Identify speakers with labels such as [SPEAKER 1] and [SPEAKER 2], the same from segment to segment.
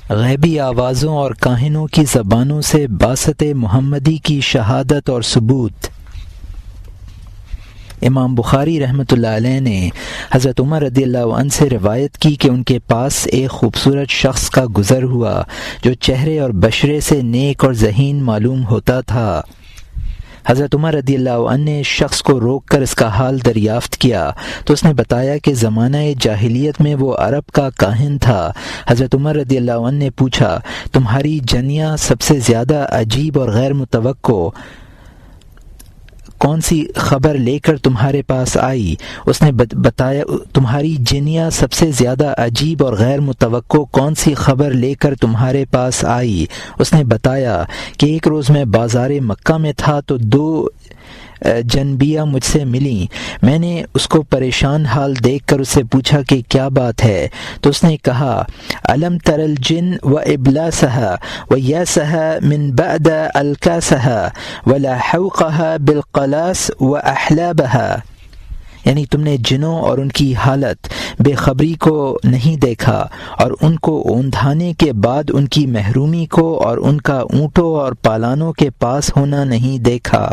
[SPEAKER 1] غیبی آوازوں اور کاہنوں کی زبانوں سے بعثت محمدی کی شہادت اور ثبوت۔ امام بخاری رحمۃ اللہ علیہ نے حضرت عمر رضی اللہ عنہ سے روایت کی کہ ان کے پاس ایک خوبصورت شخص کا گزر ہوا جو چہرے اور بشرے سے نیک اور ذہین معلوم ہوتا تھا۔ حضرت عمر رضی اللہ عنہ نے اس شخص کو روک کر اس کا حال دریافت کیا تو اس نے بتایا کہ زمانہ جاہلیت میں وہ عرب کا کاہن تھا۔ حضرت عمر رضی اللہ عنہ نے پوچھا، تمہاری جنیاں سب سے زیادہ عجیب اور غیر متوقع کون سی خبر لے کر تمہارے پاس آئی؟ اس نے بتایا، تمہاری جنیاں سب سے زیادہ عجیب اور غیر متوقع کون سی خبر لے کر تمہارے پاس آئی؟ اس نے بتایا کہ ایک روز میں بازار مکہ میں تھا تو دو جنبیہ مجھ سے ملیں۔ میں نے اس کو پریشان حال دیکھ کر اس سے پوچھا کہ کیا بات ہے، تو اس نے کہا، الم تر الجن و ابلاسها و یاسها من بعد الکاسها ولا حوقها بالقلاس و احلابها، یعنی تم نے جنوں اور ان کی حالت بے خبری کو نہیں دیکھا اور ان کو اوندھانے کے بعد ان کی محرومی کو اور ان کا اونٹوں اور پالانوں کے پاس ہونا نہیں دیکھا۔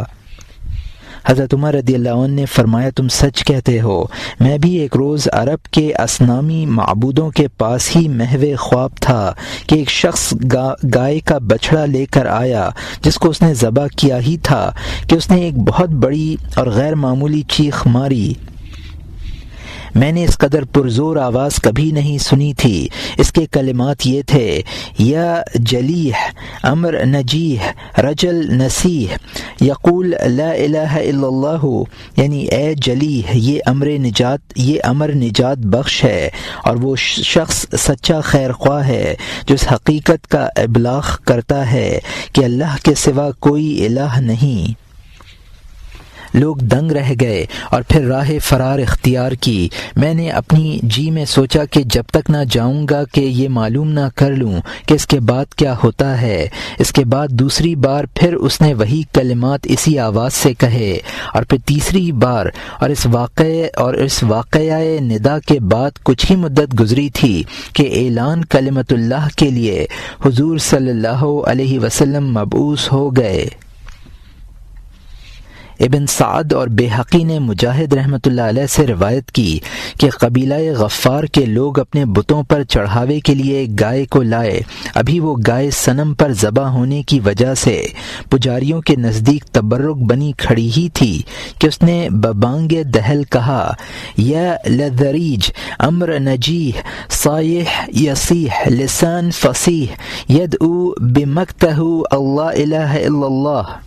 [SPEAKER 1] حضرت عمر رضی اللہ عنہ نے فرمایا، تم سچ کہتے ہو، میں بھی ایک روز عرب کے اصنامی معبودوں کے پاس ہی محو خواب تھا کہ ایک شخص گائے کا بچڑا لے کر آیا جس کو اس نے ذبح کیا ہی تھا کہ اس نے ایک بہت بڑی اور غیر معمولی چیخ ماری۔ میں نے اس قدر پرزور آواز کبھی نہیں سنی تھی۔ اس کے کلمات یہ تھے، یا جلیح امر نجیح رجل نسیح یقول لا الہ الا اللہ، یعنی اے جلیح، یہ امر نجات بخش ہے اور وہ شخص سچا خیر خواہ ہے جو اس حقیقت کا ابلاغ کرتا ہے کہ اللہ کے سوا کوئی الہ نہیں۔ لوگ دنگ رہ گئے اور پھر راہ فرار اختیار کی۔ میں نے اپنی جی میں سوچا کہ جب تک نہ جاؤں گا کہ یہ معلوم نہ کر لوں کہ اس کے بعد کیا ہوتا ہے۔ اس کے بعد دوسری بار پھر اس نے وہی کلمات اسی آواز سے کہے، اور پھر تیسری بار، اور اس واقعہ ندا کے بعد کچھ ہی مدت گزری تھی کہ اعلان کلمت اللہ کے لیے حضور صلی اللہ علیہ وسلم مبعوث ہو گئے۔ ابن سعد اور بیہقی نے مجاہد رحمۃ اللہ علیہ سے روایت کی کہ قبیلہ غفار کے لوگ اپنے بتوں پر چڑھاوے کے لیے ایک گائے کو لائے۔ ابھی وہ گائے صنم پر ذبح ہونے کی وجہ سے پجاریوں کے نزدیک تبرک بنی کھڑی ہی تھی کہ اس نے ببانگ دہل کہا، یا لذریج امر نجیح صایح یصیح لسان فصیح یدعو بمکتہ اللہ الہ الا اللہ۔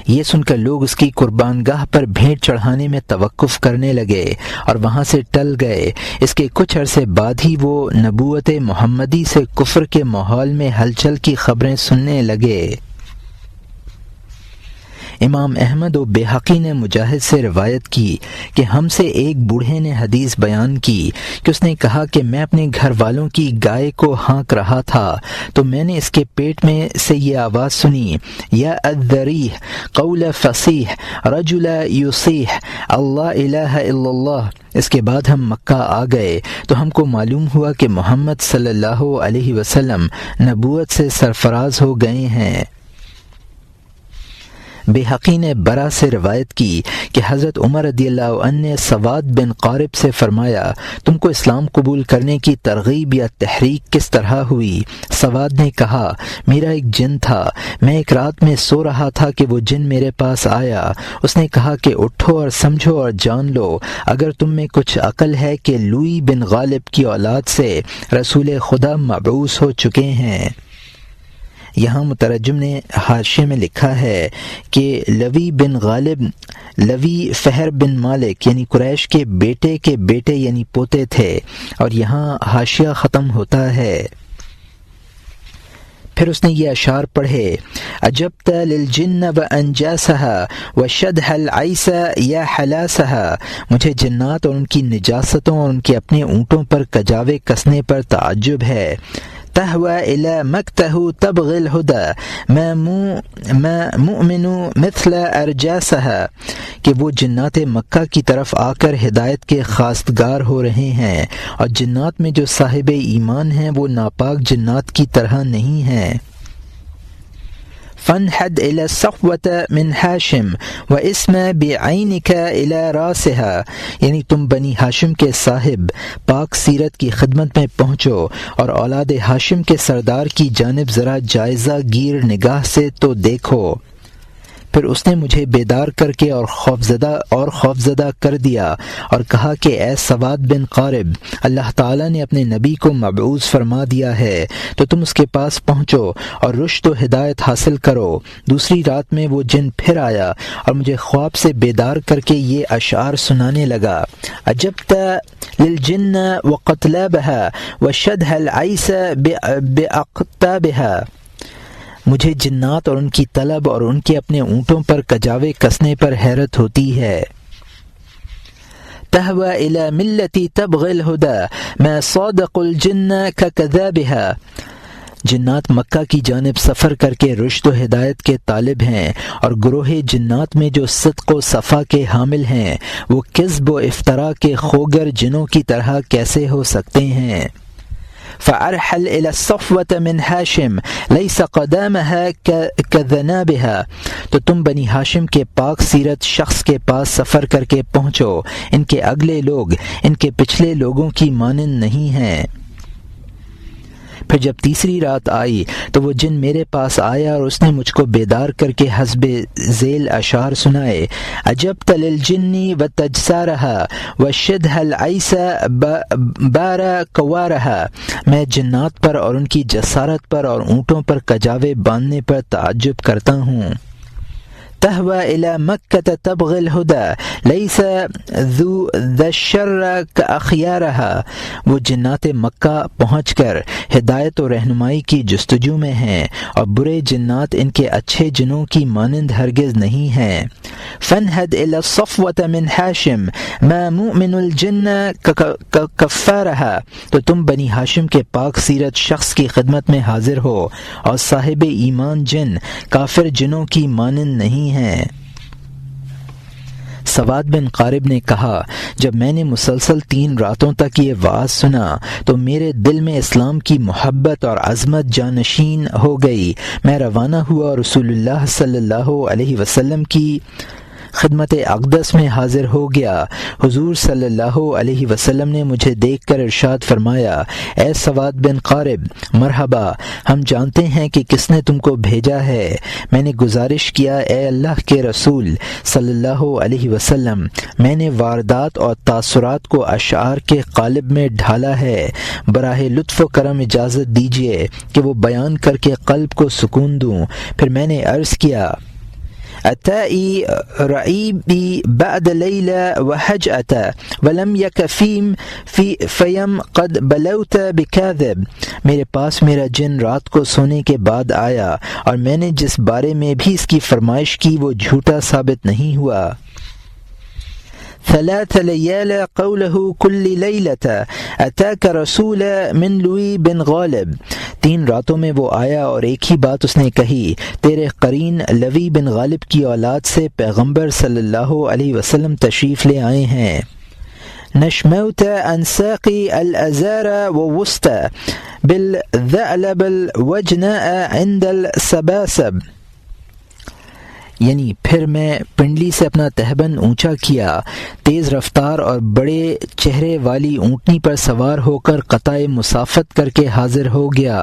[SPEAKER 1] یہ سن کر لوگ اس کی قربان گاہ پر بھیڑ چڑھانے میں توقف کرنے لگے اور وہاں سے ٹل گئے۔ اس کے کچھ عرصے بعد ہی وہ نبوت محمدی سے کفر کے ماحول میں ہلچل کی خبریں سننے لگے۔ امام احمد و بیہقی نے مجاہد سے روایت کی کہ ہم سے ایک بوڑھے نے حدیث بیان کی کہ اس نے کہا کہ میں اپنے گھر والوں کی گائے کو ہانک رہا تھا تو میں نے اس کے پیٹ میں سے یہ آواز سنی، یا الذریح قول فصیح رجل یصیح اللہ الہ الا اللہ۔ اس کے بعد ہم مکہ آ گئے تو ہم کو معلوم ہوا کہ محمد صلی اللہ علیہ وسلم نبوت سے سرفراز ہو گئے ہیں۔ بیہقی نے برا سے روایت کی کہ حضرت عمر رضی اللہ عنہ نے سواد بن قارب سے فرمایا، تم کو اسلام قبول کرنے کی ترغیب یا تحریک کس طرح ہوئی؟ سواد نے کہا، میرا ایک جن تھا، میں ایک رات میں سو رہا تھا کہ وہ جن میرے پاس آیا۔ اس نے کہا کہ اٹھو اور سمجھو اور جان لو، اگر تم میں کچھ عقل ہے کہ لوئی بن غالب کی اولاد سے رسول خدا مبعوث ہو چکے ہیں۔ یہاں مترجم نے حاشیے میں لکھا ہے کہ لوی بن غالب لوی فہر بن مالک یعنی قریش کے بیٹے یعنی پوتے تھے، اور یہاں حاشیہ ختم ہوتا ہے۔ پھر اس نے یہ اشعار پڑھے، عجبت للجن وانجاسها وشدها العیس یا حلاسها، مجھے جنات اور ان کی نجاستوں اور ان کے اپنے اونٹوں پر کجاوے کسنے پر تعجب ہے۔ تهوى إلى مكته تبغي الهدى ما مؤمن مثل أرجاسها کہ وہ جنات مکہ کی طرف آ کر ہدایت کے خواستگار ہو رہے ہیں، اور جنات میں جو صاحب ایمان ہیں وہ ناپاک جنات کی طرح نہیں ہیں۔ فانحد إلى الصفوة من ہاشم واسم بعینک إلى راسها، یعنی تم بنی ہاشم کے صاحب پاک سیرت کی خدمت میں پہنچو اور اولاد ہاشم کے سردار کی جانب ذرا جائزہ گیر نگاہ سے تو دیکھو۔ پھر اس نے مجھے بیدار کر کے اور خوفزدہ کر دیا اور کہا کہ اے سواد بن قارب، اللہ تعالیٰ نے اپنے نبی کو مبعوث فرما دیا ہے، تو تم اس کے پاس پہنچو اور رشد و ہدایت حاصل کرو۔ دوسری رات میں وہ جن پھر آیا اور مجھے خواب سے بیدار کر کے یہ اشعار سنانے لگا: عجبت للجن وقتلابها وشدها العیس باقطابها، مجھے جنات اور ان کی طلب اور ان کے اپنے اونٹوں پر کجاوے کسنے پر حیرت ہوتی ہے۔ تہوى إلى ملتی تبغي الهدى ما صادق الجن ككذابها، جنات مکہ کی جانب سفر کر کے رشد و ہدایت کے طالب ہیں، اور گروہ جنات میں جو صدق و صفا کے حامل ہیں وہ کذب و افطرا کے خوگر جنوں کی طرح کیسے ہو سکتے ہیں؟ فأرحل إلى الصفوة من ہاشم ليس قدامها كذنابها، تو تم بنی ہاشم کے پاک سیرت شخص کے پاس سفر کر کے پہنچو، ان کے اگلے لوگ ان کے پچھلے لوگوں کی مانند نہیں ہیں۔ پھر جب تیسری رات آئی تو وہ جن میرے پاس آیا اور اس نے مجھ کو بیدار کر کے حسب ذیل اشعار سنائے: عجبت للجن وتجسارها وشدها العیس بارا کوارها، میں جنات پر اور ان کی جسارت پر اور اونٹوں پر کجاوے باندھنے پر تعجب کرتا ہوں۔ تہوى إلى مكة تبغي الهدى ليس ذا الشر كأخيارها، وہ جنات مکہ پہنچ کر ہدایت و رہنمائی کی جستجو میں ہیں، اور برے جنات ان کے اچھے جنوں کی مانند ہرگز نہیں ہیں۔ فانحد إلى الصفوة من ہاشم ما مؤمن الجن كفارها، تو تم بنی ہاشم کے پاک سیرت شخص کی خدمت میں حاضر ہو، اور صاحب ایمان جن کافر جنوں کی مانند نہیں ہیں۔ سواد بن قارب نے کہا: جب میں نے مسلسل 3 راتوں تک یہ وعظ سنا تو میرے دل میں اسلام کی محبت اور عظمت جانشین ہو گئی۔ میں روانہ ہوا اور رسول اللہ صلی اللہ علیہ وسلم کی خدمت اقدس میں حاضر ہو گیا۔ حضور صلی اللہ علیہ وسلم نے مجھے دیکھ کر ارشاد فرمایا: اے سواد بن قارب، مرحبا، ہم جانتے ہیں کہ کس نے تم کو بھیجا ہے۔ میں نے گزارش کیا: اے اللہ کے رسول صلی اللہ علیہ وسلم، میں نے واردات اور تاثرات کو اشعار کے قالب میں ڈھالا ہے، براہ لطف و کرم اجازت دیجیے کہ وہ بیان کر کے قلب کو سکون دوں۔ پھر میں نے عرض کیا: أتائي رعيبي بعد ليلة وهجأة ولم يك فيم قد بلوت بكاذب، میرے پاس میرا جن رات کو سونے کے بعد آیا اور میں نے جس بارے میں بھی اس کی فرمائش کی وہ جھوٹا ثابت نہیں ہوا۔ 3 ليال قوله كل ليلة أتاك رسول من لوی بن غالب، 3 راتوں میں وہ آیا اور ایک ہی بات اس نے کہی: تیرے قرین لوی بن غالب کی اولاد سے پیغمبر صلی اللہ علیہ وسلم تشریف لے آئے ہیں۔ نشموت عن ساقي الأزار ووسطى بالذعلب الوجناء عند السباسب، یعنی پھر میں پنڈلی سے اپنا تہبند اونچا کیا، تیز رفتار اور بڑے چہرے والی اونٹنی پر سوار ہو کر قطع مسافت کر کے حاضر ہو گیا۔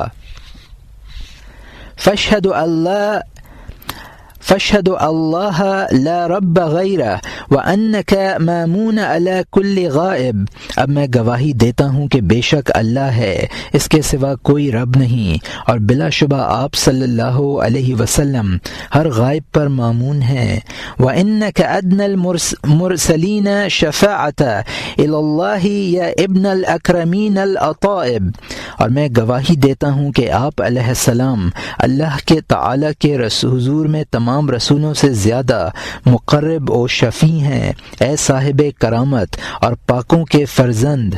[SPEAKER 1] فاشهد اللہ لا رب غیرہ وانک مامون علی کل غائب، اب میں گواہی دیتا ہوں کہ بے شک اللہ ہے، اس کے سوا کوئی رب نہیں، اور بلا شبہ آپ صلی اللہ علیہ وسلم ہر غائب پر مامون ہیں۔ وانک ادنی المرسلین شفاعۃ الی اللہ یا ابن الاکرمین الاطائب، اور میں گواہی دیتا ہوں کہ آپ علیہ السلام اللہ کے تعالی کے حضور میں تمام رسولوں سے زیادہ مقرب و شفیع ہیں، اے صاحب کرامت اور پاکوں کے فرزند۔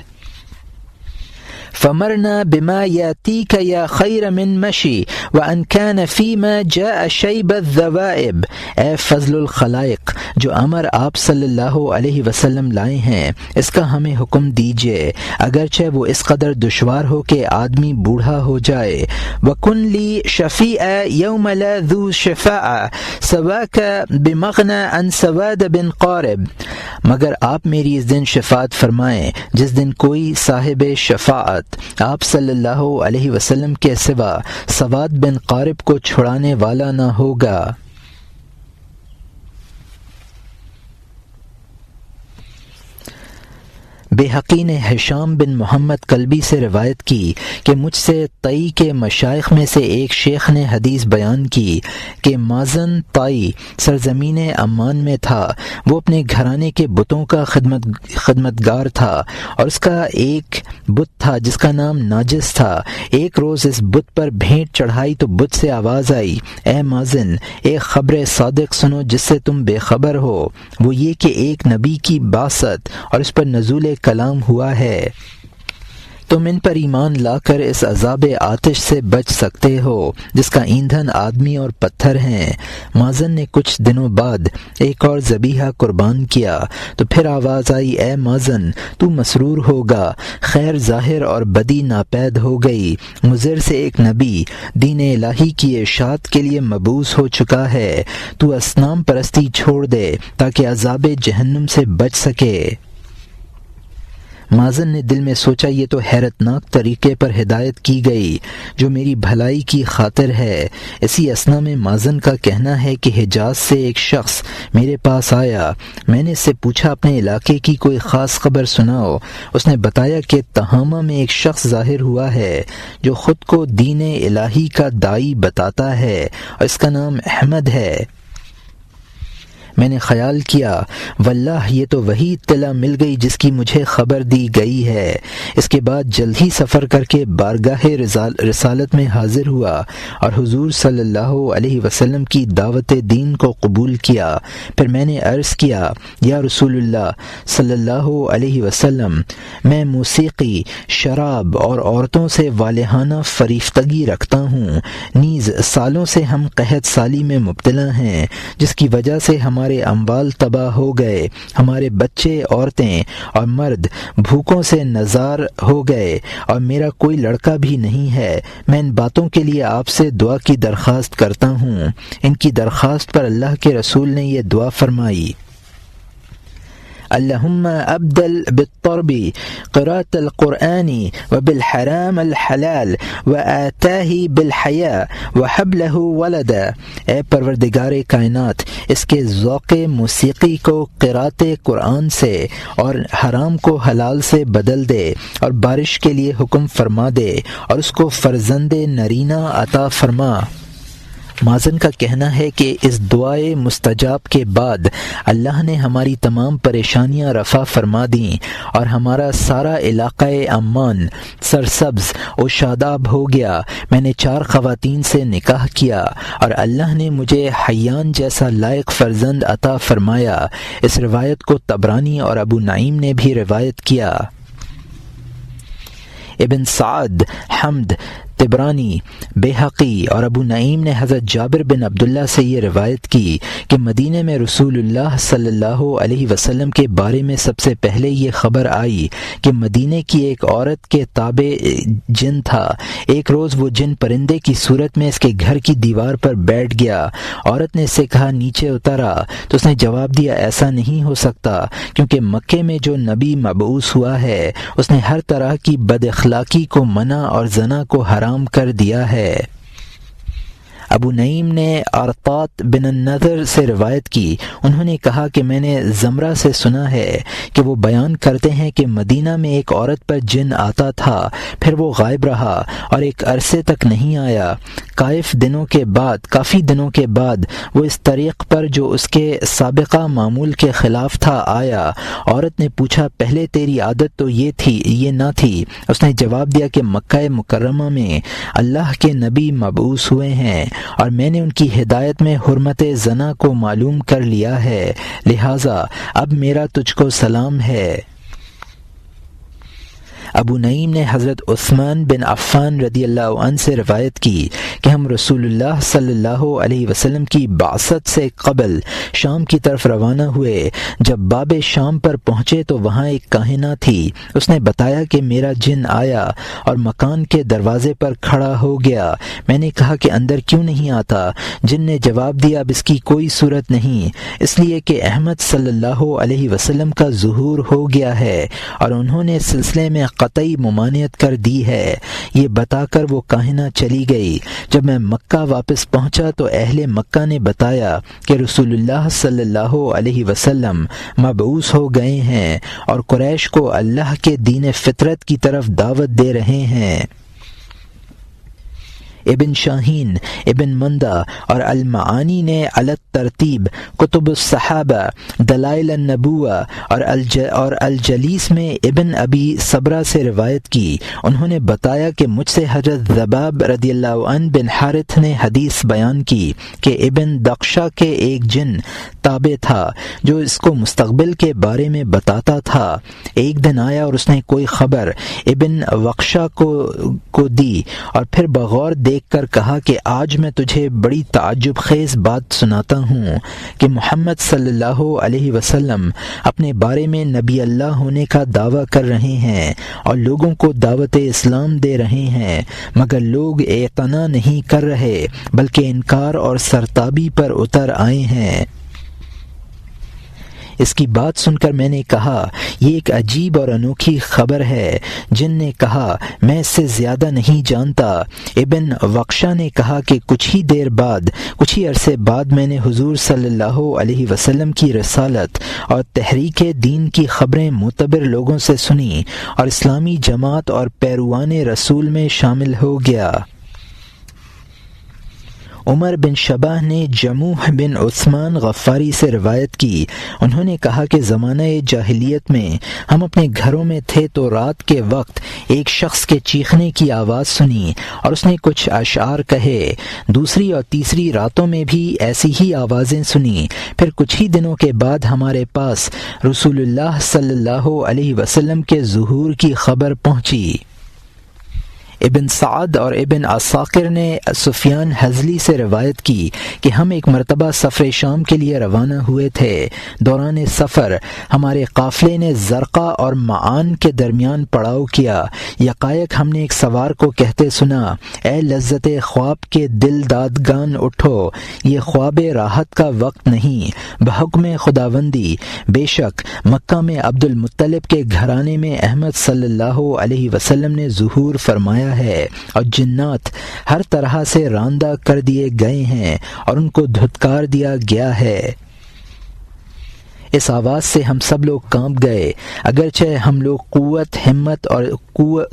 [SPEAKER 1] فمرنا بما ياتيك يا خير من مشي وان كان فيما جاء شيب الذوائب. اے فضل الخلائق، جو امر آپ صلی اللہ علیہ وسلم لائے ہیں اس کا ہمیں حکم دیجیے، اگرچہ وہ اس قدر دشوار ہو کہ آدمی بوڑھا ہو جائے۔ وَكُنْ لِي شَفِيعًا يَوْمَ لَا ذُو شَفَاعَةٍ سَوَاكَ بِمَغْنَى عَنْ سَوَادَ بن قارب، مگر آپ میری اس دن شفاعت فرمائیں جس دن کوئی صاحب شفاعت آپ صلی اللہ علیہ وسلم کے سوا سواد بن قارب کو چھڑانے والا نہ ہوگا۔ بیہقی نے ہشام بن محمد کلبی سے روایت کی کہ مجھ سے طئی کے مشائخ میں سے ایک شیخ نے حدیث بیان کی کہ مازن طئی سرزمین عمان میں تھا، وہ اپنے گھرانے کے بتوں کا خدمتگار تھا اور اس کا ایک بت تھا جس کا نام ناجس تھا۔ ایک روز اس بت پر بھینٹ چڑھائی تو بت سے آواز آئی، اے مازن، ایک خبر صادق سنو جس سے تم بے خبر ہو، وہ یہ کہ ایک نبی کی بعثت اور اس پر نزول کلام ہوا ہے، تم ان پر ایمان لا کر اس عذاب آتش سے بچ سکتے ہو جس کا ایندھن آدمی اور پتھر ہیں۔ مازن نے کچھ دنوں بعد ایک اور ذبیحہ قربان کیا تو پھر آواز آئی، اے مازن، تو مسرور ہوگا، خیر ظاہر اور بدی ناپید ہو گئی، مضر سے ایک نبی دین الہی کی اشاعت کے لیے مبعوث ہو چکا ہے، تو اصنام پرستی چھوڑ دے تاکہ عذاب جہنم سے بچ سکے۔ مازن نے دل میں سوچا، یہ تو حیرت ناک طریقے پر ہدایت کی گئی جو میری بھلائی کی خاطر ہے۔ اسی اثنا میں مازن کا کہنا ہے کہ حجاز سے ایک شخص میرے پاس آیا، میں نے اس سے پوچھا اپنے علاقے کی کوئی خاص خبر سناؤ۔ اس نے بتایا کہ تہامہ میں ایک شخص ظاہر ہوا ہے جو خود کو دین الہی کا داعی بتاتا ہے اور اس کا نام احمد ہے۔ میں نے خیال کیا، واللہ یہ تو وہی اطلاع مل گئی جس کی مجھے خبر دی گئی ہے۔ اس کے بعد جلد ہی سفر کر کے بارگاہ رسالت میں حاضر ہوا اور حضور صلی اللہ علیہ وسلم کی دعوت دین کو قبول کیا۔ پھر میں نے عرض کیا، یا رسول اللہ صلی اللہ علیہ وسلم، میں موسیقی، شراب اور عورتوں سے والہانہ فریفتگی رکھتا ہوں، نیز سالوں سے ہم قحط سالی میں مبتلا ہیں جس کی وجہ سے ہمارے اموال تباہ ہو گئے، ہمارے بچے، عورتیں اور مرد بھوکوں سے نزار ہو گئے اور میرا کوئی لڑکا بھی نہیں ہے۔ میں ان باتوں کے لیے آپ سے دعا کی درخواست کرتا ہوں۔ ان کی درخواست پر اللہ کے رسول نے یہ دعا فرمائی، اللہم ابدل بالطرب قراءة القرآن وبالحرام الحلال وآتاہ بالحیاء وحبلہ ولدا۔ اے پروردگار کائنات، اس کے ذوق موسیقی کو قراءت قرآن سے اور حرام کو حلال سے بدل دے اور بارش کے لیے حکم فرما دے اور اس کو فرزند نرینہ عطا فرما۔ مازن کا کہنا ہے کہ اس دعائے مستجاب کے بعد اللہ نے ہماری تمام پریشانیاں رفع فرما دیں اور ہمارا سارا علاقہ عمان سرسبز و شاداب ہو گیا۔ میں نے 4 خواتین سے نکاح کیا اور اللہ نے مجھے حیان جیسا لائق فرزند عطا فرمایا۔ اس روایت کو طبرانی اور ابو نعیم نے بھی روایت کیا۔ ابن سعد، حمد، طبرانی، بیہقی اور ابو نعیم نے حضرت جابر بن عبداللہ سے یہ روایت کی کہ مدینہ میں رسول اللہ صلی اللہ علیہ وسلم کے بارے میں سب سے پہلے یہ خبر آئی کہ مدینہ کی ایک عورت کے تابع جن تھا۔ ایک روز وہ جن پرندے کی صورت میں اس کے گھر کی دیوار پر بیٹھ گیا۔ عورت نے اس سے کہا، نیچے اترا، تو اس نے جواب دیا، ایسا نہیں ہو سکتا، کیونکہ مکے میں جو نبی مبعوث ہوا ہے اس نے ہر طرح کی بد اخلاقی کو منع اور زنا کو حرام کر دیا ہے۔ ابو نعیم نے ارطات بن النضر سے روایت کی، انہوں نے کہا کہ میں نے زمرہ سے سنا ہے کہ وہ بیان کرتے ہیں کہ مدینہ میں ایک عورت پر جن آتا تھا، پھر وہ غائب رہا اور ایک عرصے تک نہیں آیا۔ کافی دنوں کے بعد وہ اس طریق پر جو اس کے سابقہ معمول کے خلاف تھا آیا۔ عورت نے پوچھا، پہلے تیری عادت تو یہ نہ تھی؟ اس نے جواب دیا کہ مکہ مکرمہ میں اللہ کے نبی مبعوث ہوئے ہیں اور میں نے ان کی ہدایت میں حرمت زنا کو معلوم کر لیا ہے، لہٰذا اب میرا تجھ کو سلام ہے۔ ابو نعیم نے حضرت عثمان بن عفان رضی اللہ عنہ سے روایت کی کہ ہم رسول اللہ صلی اللہ علیہ وسلم کی بعثت سے قبل شام کی طرف روانہ ہوئے۔ جب باب شام پر پہنچے تو وہاں ایک کاہنہ تھی۔ اس نے بتایا کہ میرا جن آیا اور مکان کے دروازے پر کھڑا ہو گیا۔ میں نے کہا کہ اندر کیوں نہیں آتا؟ جن نے جواب دیا اب اس کی کوئی صورت نہیں، اس لیے کہ احمد صلی اللہ علیہ وسلم کا ظہور ہو گیا ہے اور انہوں نے سلسلے میں قطعی ممانعت کر دی ہے۔ یہ بتا کر وہ کاہنہ چلی گئی۔ جب میں مکہ واپس پہنچا تو اہل مکہ نے بتایا کہ رسول اللہ صلی اللہ علیہ وسلم مبعوث ہو گئے ہیں اور قریش کو اللہ کے دین فطرت کی طرف دعوت دے رہے ہیں۔ ابن شاہین، ابن مندہ اور المعانی نے علی ترتیب کتب الصحابہ، دلائل النبوہ اور الجلیس میں ابن ابی صبرہ سے روایت کی۔ انہوں نے بتایا کہ مجھ سے حضرت ذباب رضی اللہ عنہ بن حارث نے حدیث بیان کی کہ ابن دقشہ کے ایک جن تابع تھا جو اس کو مستقبل کے بارے میں بتاتا تھا۔ ایک دن آیا اور اس نے کوئی خبر ابن وقشہ کو دی اور پھر بغور دیکھ کر کہا کہ آج میں تجھے بڑی تعجب خیز بات سناتا ہوں کہ محمد صلی اللہ علیہ وسلم اپنے بارے میں نبی اللہ ہونے کا دعویٰ کر رہے ہیں اور لوگوں کو دعوت اسلام دے رہے ہیں، مگر لوگ اعتنا نہیں کر رہے بلکہ انکار اور سرتابی پر اتر آئے ہیں۔ اس کی بات سن کر میں نے کہا یہ ایک عجیب اور انوکھی خبر ہے۔ جن نے کہا میں اس سے زیادہ نہیں جانتا۔ ابن وقشہ نے کہا کہ کچھ ہی عرصے بعد میں نے حضور صلی اللہ علیہ وسلم کی رسالت اور تحریک دین کی خبریں معتبر لوگوں سے سنی اور اسلامی جماعت اور پیروان رسول میں شامل ہو گیا۔ عمر بن شبہ نے جموح بن عثمان غفاری سے روایت کی۔ انہوں نے کہا کہ زمانہ جاہلیت میں ہم اپنے گھروں میں تھے تو رات کے وقت ایک شخص کے چیخنے کی آواز سنی اور اس نے کچھ اشعار کہے۔ دوسری اور تیسری راتوں میں بھی ایسی ہی آوازیں سنی۔ پھر کچھ ہی دنوں کے بعد ہمارے پاس رسول اللہ صلی اللہ علیہ وسلم کے ظہور کی خبر پہنچی۔ ابن سعد اور ابن عساکر نے سفیان حضلی سے روایت کی کہ ہم ایک مرتبہ سفر شام کے لیے روانہ ہوئے تھے۔ دوران سفر ہمارے قافلے نے زرقہ اور معان کے درمیان پڑاؤ کیا۔ یکایک ہم نے ایک سوار کو کہتے سنا، اے لذت خواب کے دل دادگان اٹھو، یہ خواب راحت کا وقت نہیں، بحکم خداوندی بے شک مکہ میں عبد المطلب کے گھرانے میں احمد صلی اللہ علیہ وسلم نے ظہور فرمایا ہے اور جنات ہر طرح سے راندہ کر دیے گئے ہیں اور ان کو دھتکار دیا گیا ہے۔ اس آواز سے ہم سب لوگ کانپ گئے، اگرچہ ہم لوگ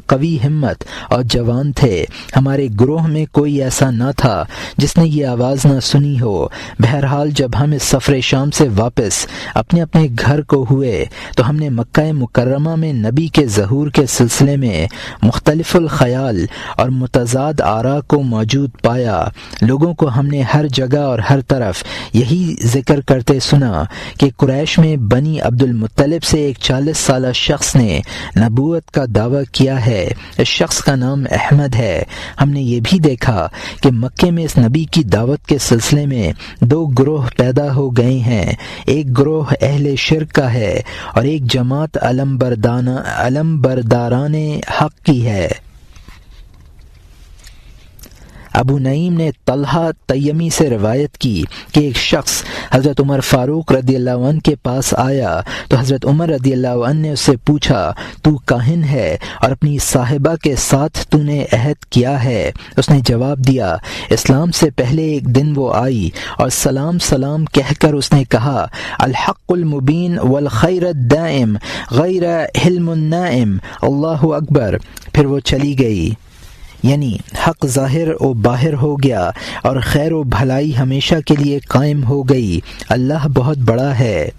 [SPEAKER 1] قوی ہمت اور جوان تھے۔ ہمارے گروہ میں کوئی ایسا نہ تھا جس نے یہ آواز نہ سنی ہو۔ بہرحال جب ہم اس سفر شام سے واپس اپنے اپنے گھر کو ہوئے تو ہم نے مکہ مکرمہ میں نبی کے ظہور کے سلسلے میں مختلف الخیال اور متضاد آراء کو موجود پایا۔ لوگوں کو ہم نے ہر جگہ اور ہر طرف یہی ذکر کرتے سنا کہ قریش میں بنی عبد المطلب سے ایک 40 سالہ شخص نے نبوت کا دعویٰ کیا ہے۔ اس شخص کا نام احمد ہے۔ ہم نے یہ بھی دیکھا کہ مکے میں اس نبی کی دعوت کے سلسلے میں 2 گروہ پیدا ہو گئے ہیں، ایک گروہ اہل شرک کا ہے اور ایک جماعت علم برداران حق کی ہے۔ ابو نعیم نے طلحہ تیمی سے روایت کی کہ ایک شخص حضرت عمر فاروق رضی اللہ عنہ کے پاس آیا تو حضرت عمر رضی اللہ عنہ نے اس سے پوچھا تو کاہن ہے اور اپنی صاحبہ کے ساتھ تو نے عہد کیا ہے؟ اس نے جواب دیا اسلام سے پہلے ایک دن وہ آئی اور سلام کہہ کر اس نے کہا الحق المبین والخیر الدائم غیر حلم النائم، اللہ اکبر، پھر وہ چلی گئی، یعنی حق ظاہر و باہر ہو گیا اور خیر و بھلائی ہمیشہ کے لیے قائم ہو گئی، اللہ بہت بڑا ہے۔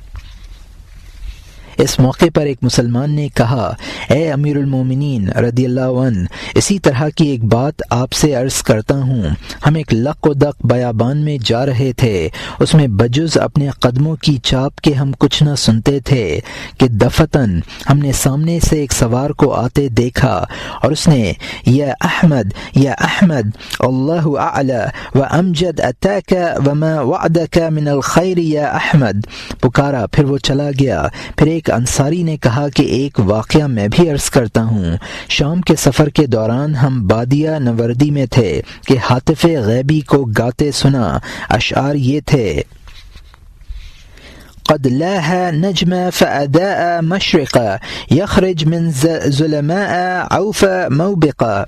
[SPEAKER 1] اس موقع پر ایک مسلمان نے کہا، اے امیر المومنین رضی اللہ عنہ، اسی طرح کی ایک بات آپ سے عرض کرتا ہوں۔ ہم ایک لق و دق بیابان میں جا رہے تھے، اس میں بجز اپنے قدموں کی چاپ کے ہم کچھ نہ سنتے تھے کہ دفتن ہم نے سامنے سے ایک سوار کو آتے دیکھا اور اس نے یا احمد اللہ اعلی و امجد اتاک وما وعدک من الخیر یا احمد پکارا، پھر وہ چلا گیا۔ پھر ایک انصاری نے کہا کہ ایک واقعہ میں بھی عرض کرتا ہوں۔ شام کے سفر کے دوران ہم بادیہ نوردی میں تھے کہ ہاتف غیبی کو گاتے سنا۔ اشعار یہ تھے: قد لاح نجم فأداء مشرقا یخرج من ظلماء عوف موبقا،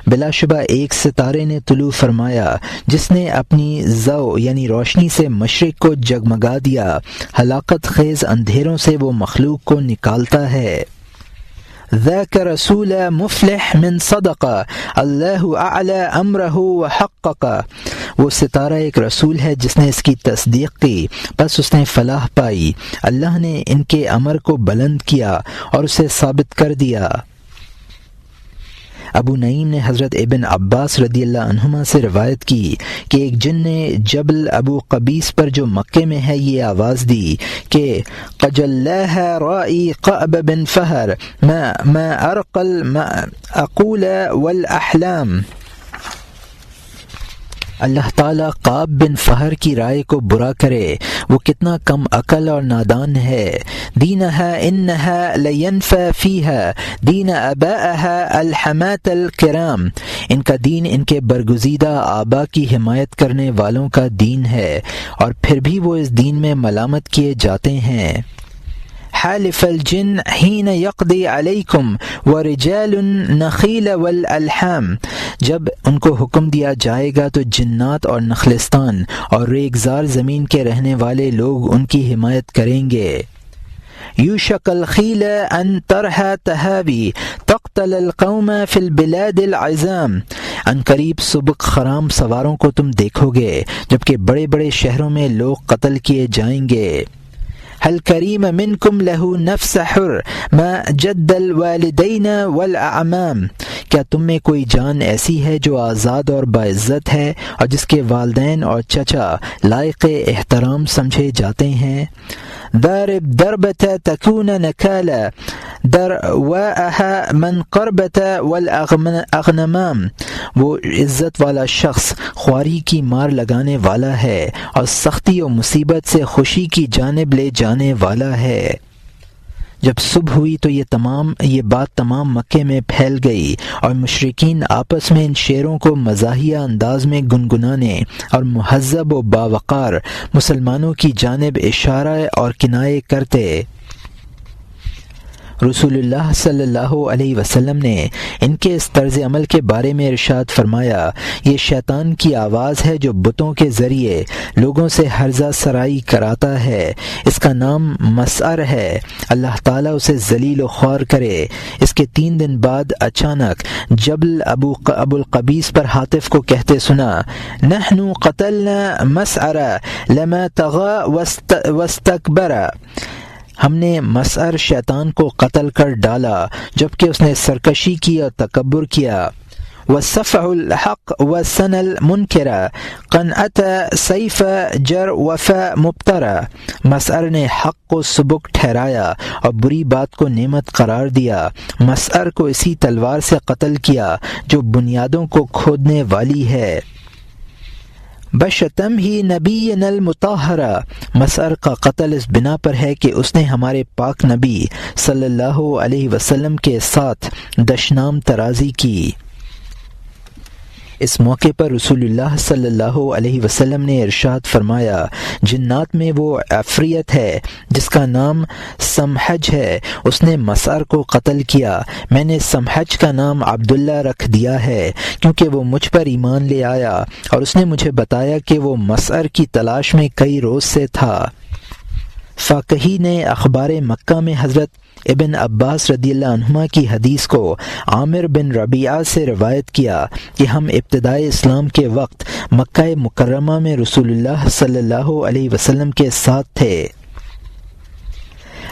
[SPEAKER 1] بلا شبہ ایک ستارے نے طلوع فرمایا جس نے اپنی ضوء یعنی روشنی سے مشرق کو جگمگا دیا، ہلاکت خیز اندھیروں سے وہ مخلوق کو نکالتا ہے۔ ذاک رسول مفلح من صدق اللہ اعلی امرہ وحقق، وہ ستارہ ایک رسول ہے جس نے اس کی تصدیق کی، بس اس نے فلاح پائی، اللہ نے ان کے امر کو بلند کیا اور اسے ثابت کر دیا۔ ابو نعیم نے حضرت ابن عباس رضی اللہ عنہما سے روایت کی کہ ایک جن نے جبل ابو قبیس پر جو مکے میں ہے یہ آواز دی کہ قجلّاہ رائی قعب بن فہر ما ارقل ما اقول والاحلام، اللہ تعالیٰ قعب بن فہر کی رائے کو برا کرے، وہ کتنا کم عقل اور نادان ہے۔ دینہا انہا لینفع فیہا دین آبائہا الحمات الکرام، ان کا دین ان کے برگزیدہ آبا کی حمایت کرنے والوں کا دین ہے اور پھر بھی وہ اس دین میں ملامت کیے جاتے ہیں۔ حالف الجن حین یقضی علیکم ورجال النخیل والالحام، جب ان کو حکم دیا جائے گا تو جنات اور نخلستان اور ریگزار زمین کے رہنے والے لوگ ان کی حمایت کریں گے۔ یوشک الخیل ان ترہ تہاوی تقتل القوم فی البلاد العظام، ان قریب سبک خرام سواروں کو تم دیکھو گے جبکہ بڑے بڑے شہروں میں لوگ قتل کیے جائیں گے۔ هل کریم منکم لہو نفس حر ما جد الوالدین والاعمام، کیا تم میں کوئی جان ایسی ہے جو آزاد اور باعزت ہے اور جس کے والدین اور چچا لائق احترام سمجھے جاتے ہیں؟ ضارب ضربت تکون نکالا درواءها من قربت والاغنمام، وہ عزت والا شخص خواری کی مار لگانے والا ہے اور سختی و مصیبت سے خوشی کی جانب لے جانے والا ہے۔ جب صبح ہوئی تو یہ بات تمام مکے میں پھیل گئی اور مشرکین آپس میں ان شعروں کو مزاحیہ انداز میں گنگنانے اور مہذب و باوقار مسلمانوں کی جانب اشارہ اور کنایے کرتے۔ رسول اللہ صلی اللہ علیہ وسلم نے ان کے اس طرز عمل کے بارے میں ارشاد فرمایا، یہ شیطان کی آواز ہے جو بتوں کے ذریعے لوگوں سے حرزہ سرائی کراتا ہے، اس کا نام مسعر ہے، اللہ تعالیٰ اسے ذلیل و خوار کرے۔ اس کے 3 دن بعد اچانک جبل ابو القبیس پر ہاتف کو کہتے سنا، نحن قتلنا مسعر لما طغى واستكبر، ہم نے مسعر شیطان کو قتل کر ڈالا جبکہ اس نے سرکشی کی اور تکبر کیا۔ وصفح الحق وسن المنکر قنعت سیف جر وفا مبترا، مسعر نے حق کو سبک ٹھہرایا اور بری بات کو نعمت قرار دیا، مسعر کو اسی تلوار سے قتل کیا جو بنیادوں کو کھودنے والی ہے۔ بشتم ہی نبی المطہرہ، مسعر کا قتل اس بنا پر ہے کہ اس نے ہمارے پاک نبی صلی اللہ علیہ وسلم کے ساتھ دشنام ترازی کی۔ اس موقع پر رسول اللہ صلی اللہ علیہ وسلم نے ارشاد فرمایا، جنات میں وہ عفریت ہے جس کا نام سمحج ہے، اس نے مسعر کو قتل کیا، میں نے سمحج کا نام عبداللہ رکھ دیا ہے کیونکہ وہ مجھ پر ایمان لے آیا اور اس نے مجھے بتایا کہ وہ مسعر کی تلاش میں کئی روز سے تھا۔ فاقہی نے اخبار مکہ میں حضرت ابن عباس رضی اللہ عنہما کی حدیث کو عامر بن ربیعہ سے روایت کیا کہ ہم ابتدائے اسلام کے وقت مکہ مکرمہ میں رسول اللہ صلی اللہ علیہ وسلم کے ساتھ تھے۔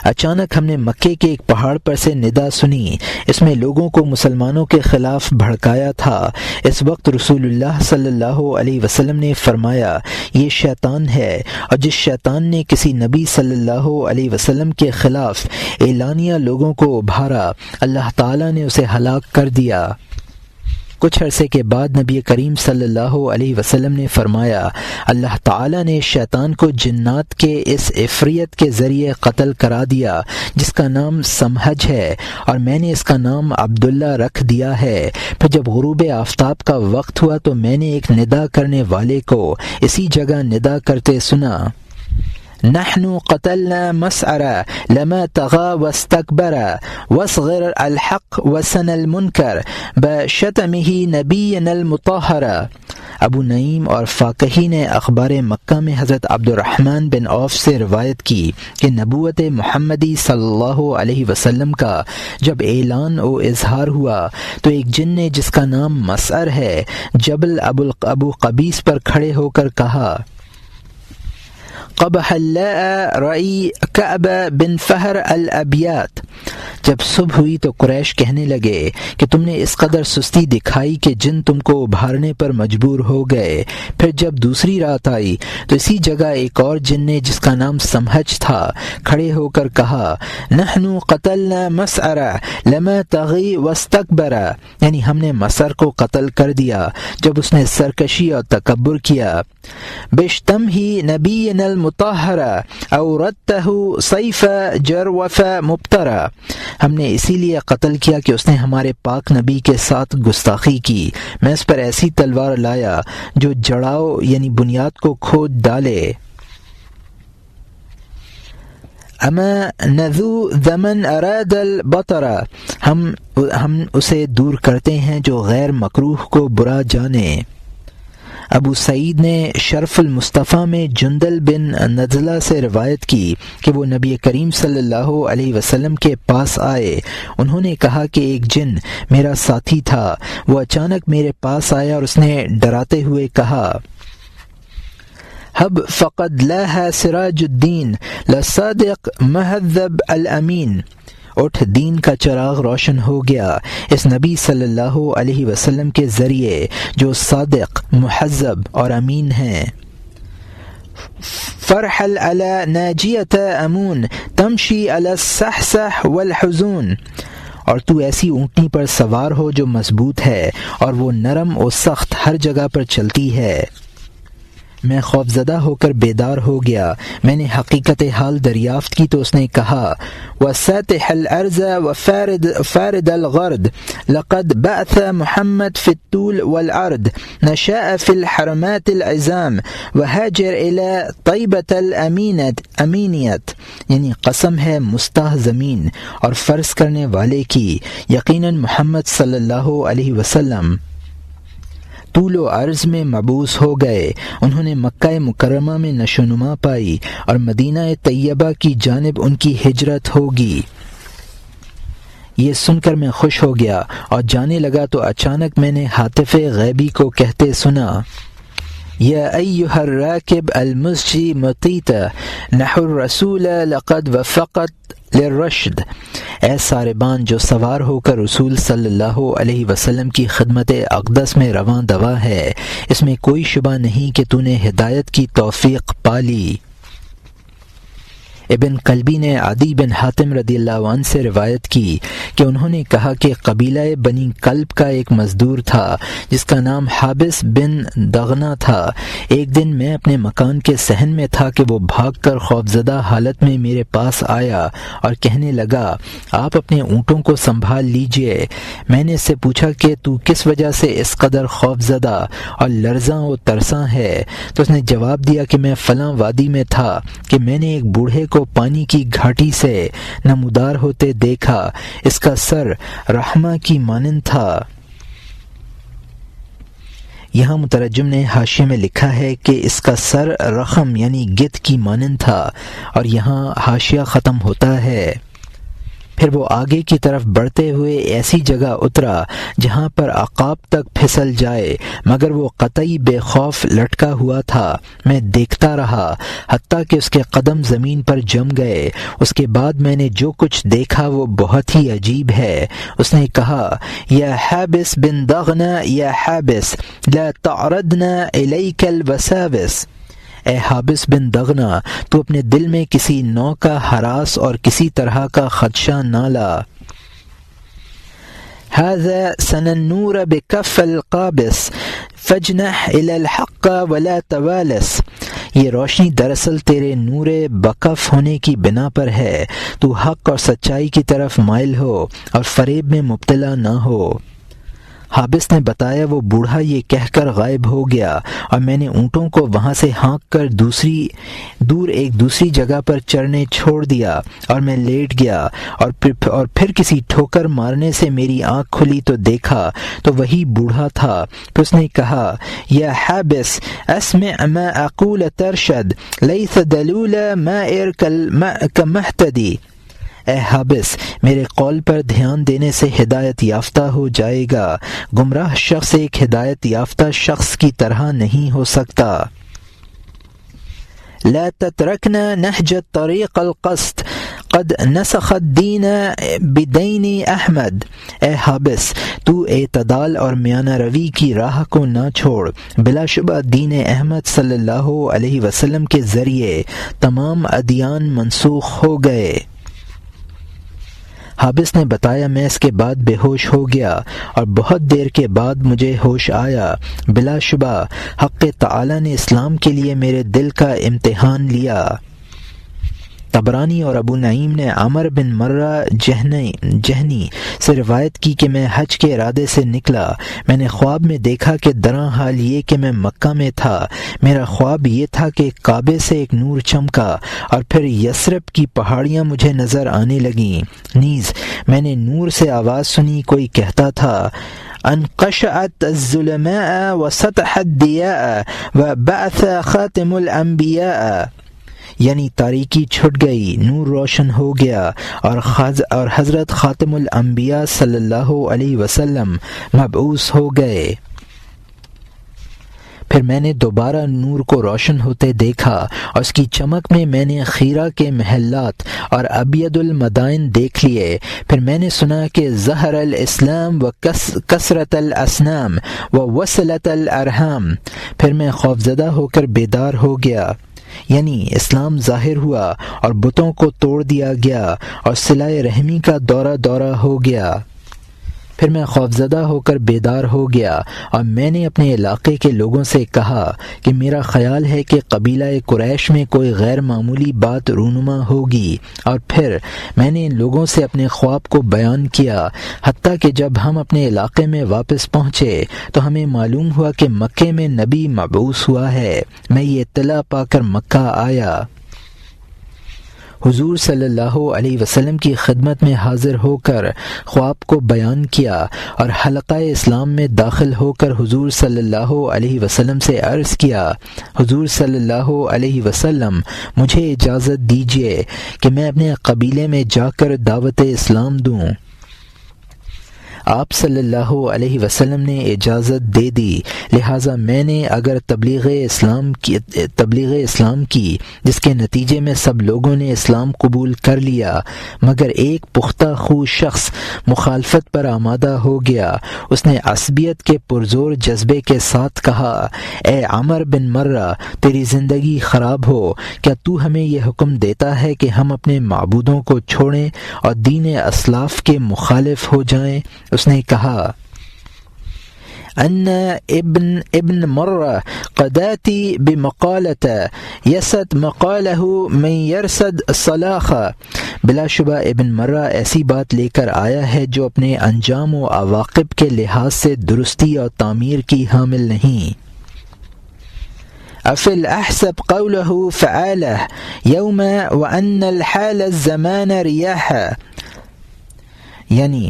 [SPEAKER 1] اچانک ہم نے مکے کے ایک پہاڑ پر سے ندا سنی، اس میں لوگوں کو مسلمانوں کے خلاف بھڑکایا تھا۔ اس وقت رسول اللہ صلی اللہ علیہ وسلم نے فرمایا یہ شیطان ہے، اور جس شیطان نے کسی نبی صلی اللہ علیہ وسلم کے خلاف اعلانیہ لوگوں کو ابھارا، اللہ تعالیٰ نے اسے ہلاک کر دیا۔ کچھ عرصے کے بعد نبی کریم صلی اللہ علیہ وسلم نے فرمایا اللہ تعالیٰ نے شیطان کو جنات کے اس عفریت کے ذریعے قتل کرا دیا جس کا نام سمحج ہے، اور میں نے اس کا نام عبداللہ رکھ دیا ہے۔ پھر جب غروب آفتاب کا وقت ہوا تو میں نے ایک ندا کرنے والے کو اسی جگہ ندا کرتے سنا، نحن قتلنا مسعر لما طغى واستكبر واصغر الحق وسن المنکر بشتمه نبینا المطہر۔ ابو نعیم اور فاقہی نے اخبار مکہ میں حضرت عبد الرحمن بن عوف سے روایت کی کہ نبوت محمدی صلی اللہ علیہ وسلم کا جب اعلان و اظہار ہوا تو ایک جن نے جس کا نام مسعر ہے جبل ابو قبیس پر کھڑے ہو کر کہا، قبح اللہ رئی کعب بن فہر الابیات۔ جب صبح ہوئی تو قریش کہنے لگے کہ تم نے اس قدر سستی دکھائی کہ جن تم کو ابھارنے پر مجبور ہو گئے۔ پھر جب دوسری رات آئی تو اسی جگہ ایک اور جن نے جس کا نام سمحج تھا کھڑے ہو کر کہا، نحن قتلنا مسعر لما طغی واستکبر، یعنی ہم نے مسعر کو قتل کر دیا جب اس نے سرکشی اور تکبر کیا۔ بشتمہ نبینا المطہر اورتہ سیف جروف مبترا، ہم نے اسی لیے قتل کیا کہ اس نے ہمارے پاک نبی کے ساتھ گستاخی کی۔ میں اس پر ایسی تلوار لایا جو جڑاؤ یعنی بنیاد کو کھود ڈالے۔ اما نذو ذمن اراد البطر، ہم اسے دور کرتے ہیں جو غیر مکروہ کو برا جانے۔ ابو سعید نے شرف المصطفیٰ میں جندل بن نزلہ سے روایت کی کہ وہ نبی کریم صلی اللہ علیہ وسلم کے پاس آئے۔ انہوں نے کہا کہ ایک جن میرا ساتھی تھا، وہ اچانک میرے پاس آیا اور اس نے ڈراتے ہوئے کہا، حب فقد لاہ سراج الدین لصادق مہذب الامین، اٹھ دین کا چراغ روشن ہو گیا اس نبی صلی اللہ علیہ وسلم کے ذریعے جو صادق، مہذب اور امین ہیں۔ فرحل علی ناجیت امون تمشی علی الصحصح والحزون، اور تو ایسی اونٹنی پر سوار ہو جو مضبوط ہے اور وہ نرم و سخت ہر جگہ پر چلتی ہے۔ میں خوفزدہ ہو کر بیدار ہو گیا، میں نے حقیقت حال دریافت کی تو اس نے کہا، وَسَاتِحَ الْأَرْضَ وَفَارِدَ الْغَرْدِ لَقَدْ بَعْثَ محمد فِي الطُّولِ وَالْعَرْضِ نَشَأَ فِي الْحَرَمَاتِ الْعِظَامِ وَهَاجَرَ إِلَى طَيْبَةَ الْأَمِینِیَةِ، یعنی قسم ہے مستح زمین اور فرض کرنے والے کی، یقیناً محمد صلی اللہ علیہ وسلم طول و عرض میں مبعوث ہو گئے۔ انہوں نے مکہ مکرمہ میں نشوونما پائی اور مدینہ طیبہ کی جانب ان کی ہجرت ہوگی۔ یہ سن کر میں خوش ہو گیا اور جانے لگا تو اچانک میں نے ہاتف غیبی کو کہتے سنا، یا ایھا الراکب المزجی مطیت نحو الرسول لقد وفقت للرشد، اے ساربان جو سوار ہو کر رسول صلی اللہ علیہ وسلم کی خدمت اقدس میں رواں دوا ہے، اس میں کوئی شبہ نہیں کہ تو نے ہدایت کی توفیق پالی۔ ابن قلبی نے عدی بن حاتم رضی اللہ عنہ سے روایت کی کہ انہوں نے کہا کہ قبیلہ بنی کلب کا ایک مزدور تھا جس کا نام حابس بن دغنا تھا۔ ایک دن میں اپنے مکان کے صحن میں تھا کہ وہ بھاگ کر خوفزدہ حالت میں میرے پاس آیا اور کہنے لگا، آپ اپنے اونٹوں کو سنبھال لیجئے۔ میں نے اس سے پوچھا کہ تو کس وجہ سے اس قدر خوفزدہ اور لرزاں و ترساں ہے؟ تو اس نے جواب دیا کہ میں فلاں وادی میں تھا کہ میں نے ایک بوڑھے کو پانی کی گھاٹی سے نمودار ہوتے دیکھا، اس کا سر رحمہ کی مانند تھا۔ یہاں مترجم نے حاشیے میں لکھا ہے کہ اس کا سر رخم یعنی گدھ کی مانند تھا، اور یہاں حاشیہ ختم ہوتا ہے۔ پھر وہ آگے کی طرف بڑھتے ہوئے ایسی جگہ اترا جہاں پر عقاب تک پھسل جائے، مگر وہ قطعی بے خوف لٹکا ہوا تھا۔ میں دیکھتا رہا حتیٰ کہ اس کے قدم زمین پر جم گئے۔ اس کے بعد میں نے جو کچھ دیکھا وہ بہت ہی عجیب ہے۔ اس نے کہا، یا حابس بن دغنہ، یا حابس لا تعرضنا الیک الوساوس، اے حابس بن دغنہ، تو اپنے دل میں کسی نوع کا ہراس اور کسی طرح کا خدشہ نہ لا۔ هذا سننور بكف القابس فاجنح الى الحق ولا توالس، یہ روشنی دراصل تیرے نور بکف ہونے کی بنا پر ہے، تو حق اور سچائی کی طرف مائل ہو اور فریب میں مبتلا نہ ہو۔ حابس نے بتایا وہ بوڑھا یہ کہہ کر غائب ہو گیا اور میں نے اونٹوں کو وہاں سے ہانک کر دور ایک دوسری جگہ پر چرنے چھوڑ دیا اور میں لیٹ گیا، اور پھر کسی ٹھوکر مارنے سے میری آنکھ کھلی تو دیکھا تو وہی بوڑھا تھا۔ پھر اس نے کہا، یا حابس اسمع ما اقول ترشد لیس دلول مائر کمہتدی، اے حابس میرے قول پر دھیان دینے سے ہدایت یافتہ ہو جائے گا، گمراہ شخص ایک ہدایت یافتہ شخص کی طرح نہیں ہو سکتا۔ لا تترکنا نہج طریق القسط قد نسخ الدین بدین احمد، اے حابس تو اعتدال اور میانہ روی کی راہ کو نہ چھوڑ، بلا شبہ دین احمد صلی اللہ علیہ وسلم کے ذریعے تمام ادیان منسوخ ہو گئے۔ حابس نے بتایا میں اس کے بعد بے ہوش ہو گیا اور بہت دیر کے بعد مجھے ہوش آیا۔ بلا شبہ حق تعالی نے اسلام کے لیے میرے دل کا امتحان لیا۔ طبرانی اور ابو نعیم نے عمر بن مرہ جہنی سے روایت کی کہ میں حج کے ارادے سے نکلا، میں نے خواب میں دیکھا کہ دراں حال یہ کہ میں مکہ میں تھا۔ میرا خواب یہ تھا کہ کعبے سے ایک نور چمکا اور پھر یثرب کی پہاڑیاں مجھے نظر آنے لگیں، نیز میں نے نور سے آواز سنی، کوئی کہتا تھا، انقشعت الظلماء وسطحت الضیاء وبعث خاتم الانبیاء، یعنی تاریکی چھٹ گئی، نور روشن ہو گیا اور حضرت خاتم الانبیاء صلی اللہ علیہ وسلم مبعوث ہو گئے۔ پھر میں نے دوبارہ نور کو روشن ہوتے دیکھا اور اس کی چمک میں نے خیرہ کے محلات اور ابید المدائن دیکھ لیے۔ پھر میں نے سنا کہ ظہر الاسلام و کثرت الاصنام و وصلت الارحام، پھر میں خوفزدہ ہو کر بیدار ہو گیا، یعنی اسلام ظاہر ہوا اور بتوں کو توڑ دیا گیا اور صلہ رحمی کا دورہ ہو گیا۔ پھر میں خوفزدہ ہو کر بیدار ہو گیا اور میں نے اپنے علاقے کے لوگوں سے کہا کہ میرا خیال ہے کہ قبیلہ قریش میں کوئی غیر معمولی بات رونما ہوگی، اور پھر میں نے ان لوگوں سے اپنے خواب کو بیان کیا، حتیٰ کہ جب ہم اپنے علاقے میں واپس پہنچے تو ہمیں معلوم ہوا کہ مکے میں نبی مبعوث ہوا ہے۔ میں یہ اطلاع پا کر مکہ آیا، حضور صلی اللہ علیہ وسلم کی خدمت میں حاضر ہو کر خواب کو بیان کیا اور حلقہ اسلام میں داخل ہو کر حضور صلی اللہ علیہ وسلم سے عرض کیا، حضور صلی اللہ علیہ وسلم مجھے اجازت دیجیے کہ میں اپنے قبیلے میں جا کر دعوت اسلام دوں۔ آپ صلی اللہ علیہ وسلم نے اجازت دے دی، لہٰذا میں نے اگر تبلیغ اسلام کی جس کے نتیجے میں سب لوگوں نے اسلام قبول کر لیا، مگر ایک پختہ خو شخص مخالفت پر آمادہ ہو گیا۔ اس نے عصبیت کے پرزور جذبے کے ساتھ کہا، اے عمر بن مرہ، تیری زندگی خراب ہو، کیا تو ہمیں یہ حکم دیتا ہے کہ ہم اپنے معبودوں کو چھوڑیں اور دین اسلاف کے مخالف ہو جائیں؟ اس نے کہا، ان ابن مرہ قداتی بمقالت یسد مقالہ من یرسد صلاح، بلا شبہ ابن مرہ ایسی بات لے کر آیا ہے جو اپنے انجام و عواقب کے لحاظ سے درستی اور تعمیر کی حامل نہیں۔ افل احسب قولہ فعالہ یوم وان الحال الزمان ریاح، یعنی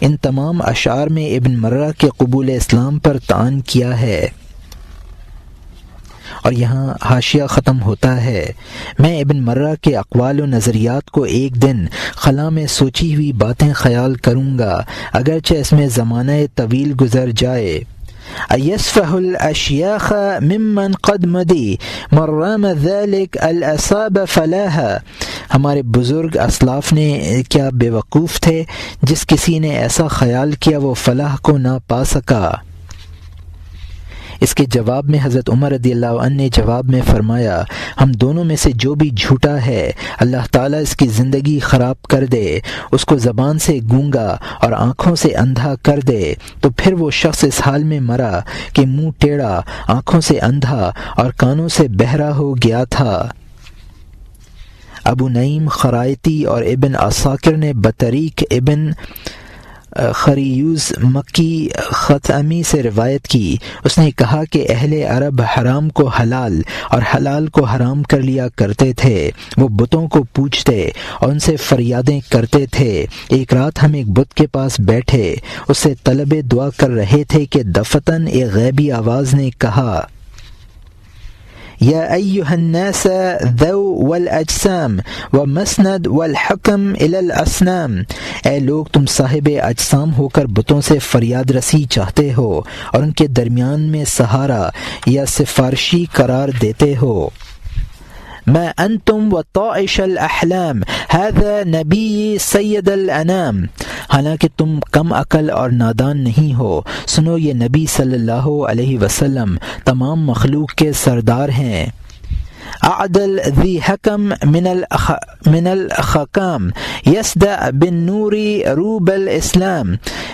[SPEAKER 1] ان تمام اشعار میں ابن مرہ کے قبول اسلام پر طعن کیا ہے اور یہاں حاشیہ ختم ہوتا ہے۔ میں ابن مرہ کے اقوال و نظریات کو ایک دن خلا میں سوچی ہوئی باتیں خیال کروں گا، اگرچہ اس میں زمانہ طویل گزر جائے۔ ایسفہ الاشیاخ ممن قد مدی مرام ذلك الاصاب فلاحا، ہمارے بزرگ اسلاف نے کیا بے وقوف تھے، جس کسی نے ایسا خیال کیا وہ فلاح کو نہ پا سکا۔ اس کے جواب میں حضرت عمر رضی اللہ عنہ نے جواب میں فرمایا، ہم دونوں میں سے جو بھی جھوٹا ہے اللہ تعالیٰ اس کی زندگی خراب کر دے، اس کو زبان سے گونگا اور آنکھوں سے اندھا کر دے۔ تو پھر وہ شخص اس حال میں مرا کہ منہ ٹیڑھا، آنکھوں سے اندھا اور کانوں سے بہرا ہو گیا تھا۔ ابو نعیم خرائطی اور ابن عساکر نے بطریق ابن خریوز مکی خطعمی سے روایت کی، اس نے کہا کہ اہل عرب حرام کو حلال اور حلال کو حرام کر لیا کرتے تھے، وہ بتوں کو پوجتے اور ان سے فریادیں کرتے تھے۔ ایک رات ہم ایک بت کے پاس بیٹھے، اس سے طلب دعا کر رہے تھے کہ دفتن ایک غیبی آواز نے کہا، یا ایہا الناس ذو والاجسام ومسند والحکم الی الاصنام، اے لوگ تم صاحب اجسام ہو کر بتوں سے فریاد رسی چاہتے ہو اور ان کے درمیان میں سہارا یا سفارشی قرار دیتے ہو۔ ما انتم وطائش الاحلام هذا نبی سید الانام، حالانکہ تم کم عقل اور نادان نہیں ہو، سنو یہ نبی صلی اللہ علیہ وسلم تمام مخلوق کے سردار ہیں۔ اعدل ذی حکم من الحکام یسدع بالنور روب الاسلام،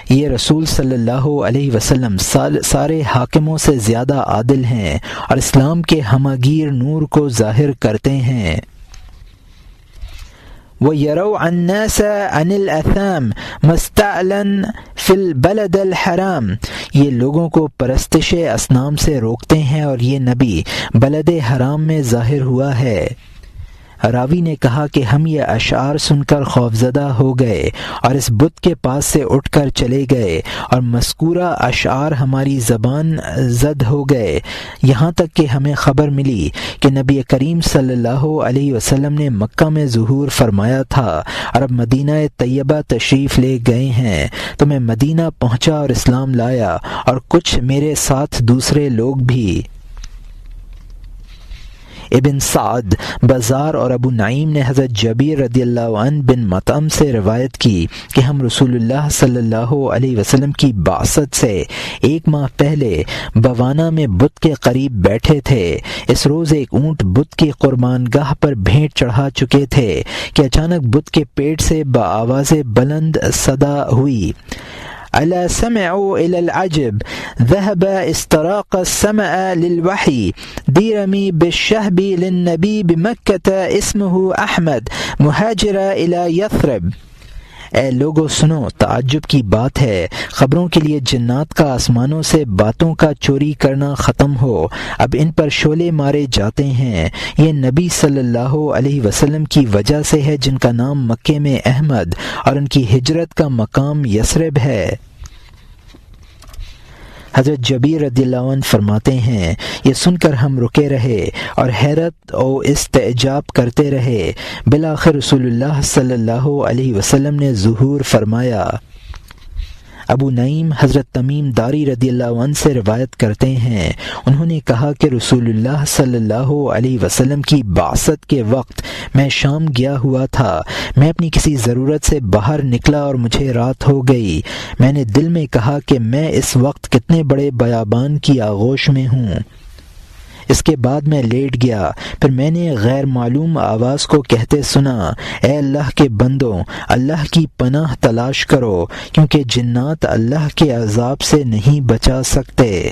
[SPEAKER 1] یہ رسول صلی اللہ علیہ وسلم سارے حاکموں سے زیادہ عادل ہیں اور اسلام کے ہماگیر نور کو ظاہر کرتے ہیں۔ وَيَرَوْا النَّاسَ عَنِ الْأَثَامِ مُسْتَعْلًا فِي الْبَلَدِ الْحَرَامِ، یہ لوگوں کو پرستش اصنام سے روکتے ہیں اور یہ نبی بلد حرام میں ظاہر ہوا ہے۔ راوی نے کہا کہ ہم یہ اشعار سن کر خوفزدہ ہو گئے اور اس بت کے پاس سے اٹھ کر چلے گئے اور مذکورہ اشعار ہماری زبان زد ہو گئے، یہاں تک کہ ہمیں خبر ملی کہ نبی کریم صلی اللہ علیہ وسلم نے مکہ میں ظہور فرمایا تھا اور اب مدینہ طیبہ تشریف لے گئے ہیں۔ تو میں مدینہ پہنچا اور اسلام لایا اور کچھ میرے ساتھ دوسرے لوگ بھی۔ ابن سعد، بزار اور ابو نعیم نے حضرت جبیر رضی اللہ عنہ بن مطعم سے روایت کی کہ ہم رسول اللہ صلی اللہ علیہ وسلم کی بعثت سے ایک ماہ پہلے بوانا میں بت کے قریب بیٹھے تھے۔ اس روز ایک اونٹ بت کی قربان گاہ پر بھیٹ چڑھا چکے تھے کہ اچانک بت کے پیٹ سے بآواز بلند صدا ہوئی، الا سمعوا الى العجب ذهب استراق السمع للوحي دیرمی بالشہب للنبی بمکة اسمه احمد مہاجر الى یثرب، اے لوگو سنو، تعجب کی بات ہے، خبروں کے لیے جنات کا آسمانوں سے باتوں کا چوری کرنا ختم ہو، اب ان پر شعلے مارے جاتے ہیں۔ یہ نبی صلی اللہ علیہ وسلم کی وجہ سے ہے جن کا نام مکے میں احمد اور ان کی ہجرت کا مقام یثرب ہے۔ حضرت جبیر رضی اللہ عنہ فرماتے ہیں، یہ سن کر ہم رکے رہے اور حیرت و استعجاب کرتے رہے، بالآخر رسول اللہ صلی اللہ علیہ وسلم نے ظہور فرمایا۔ ابو نعیم حضرت تمیم داری رضی اللہ عنہ سے روایت کرتے ہیں، انہوں نے کہا کہ رسول اللہ صلی اللہ علیہ وسلم کی بعثت کے وقت میں شام گیا ہوا تھا، میں اپنی کسی ضرورت سے باہر نکلا اور مجھے رات ہو گئی، میں نے دل میں کہا کہ میں اس وقت کتنے بڑے بیابان کی آغوش میں ہوں۔ اس کے بعد میں لیٹ گیا، پھر میں نے غیر معلوم آواز کو کہتے سنا، اے اللہ کے بندوں، اللہ کی پناہ تلاش کرو، کیونکہ جنات اللہ کے عذاب سے نہیں بچا سکتے۔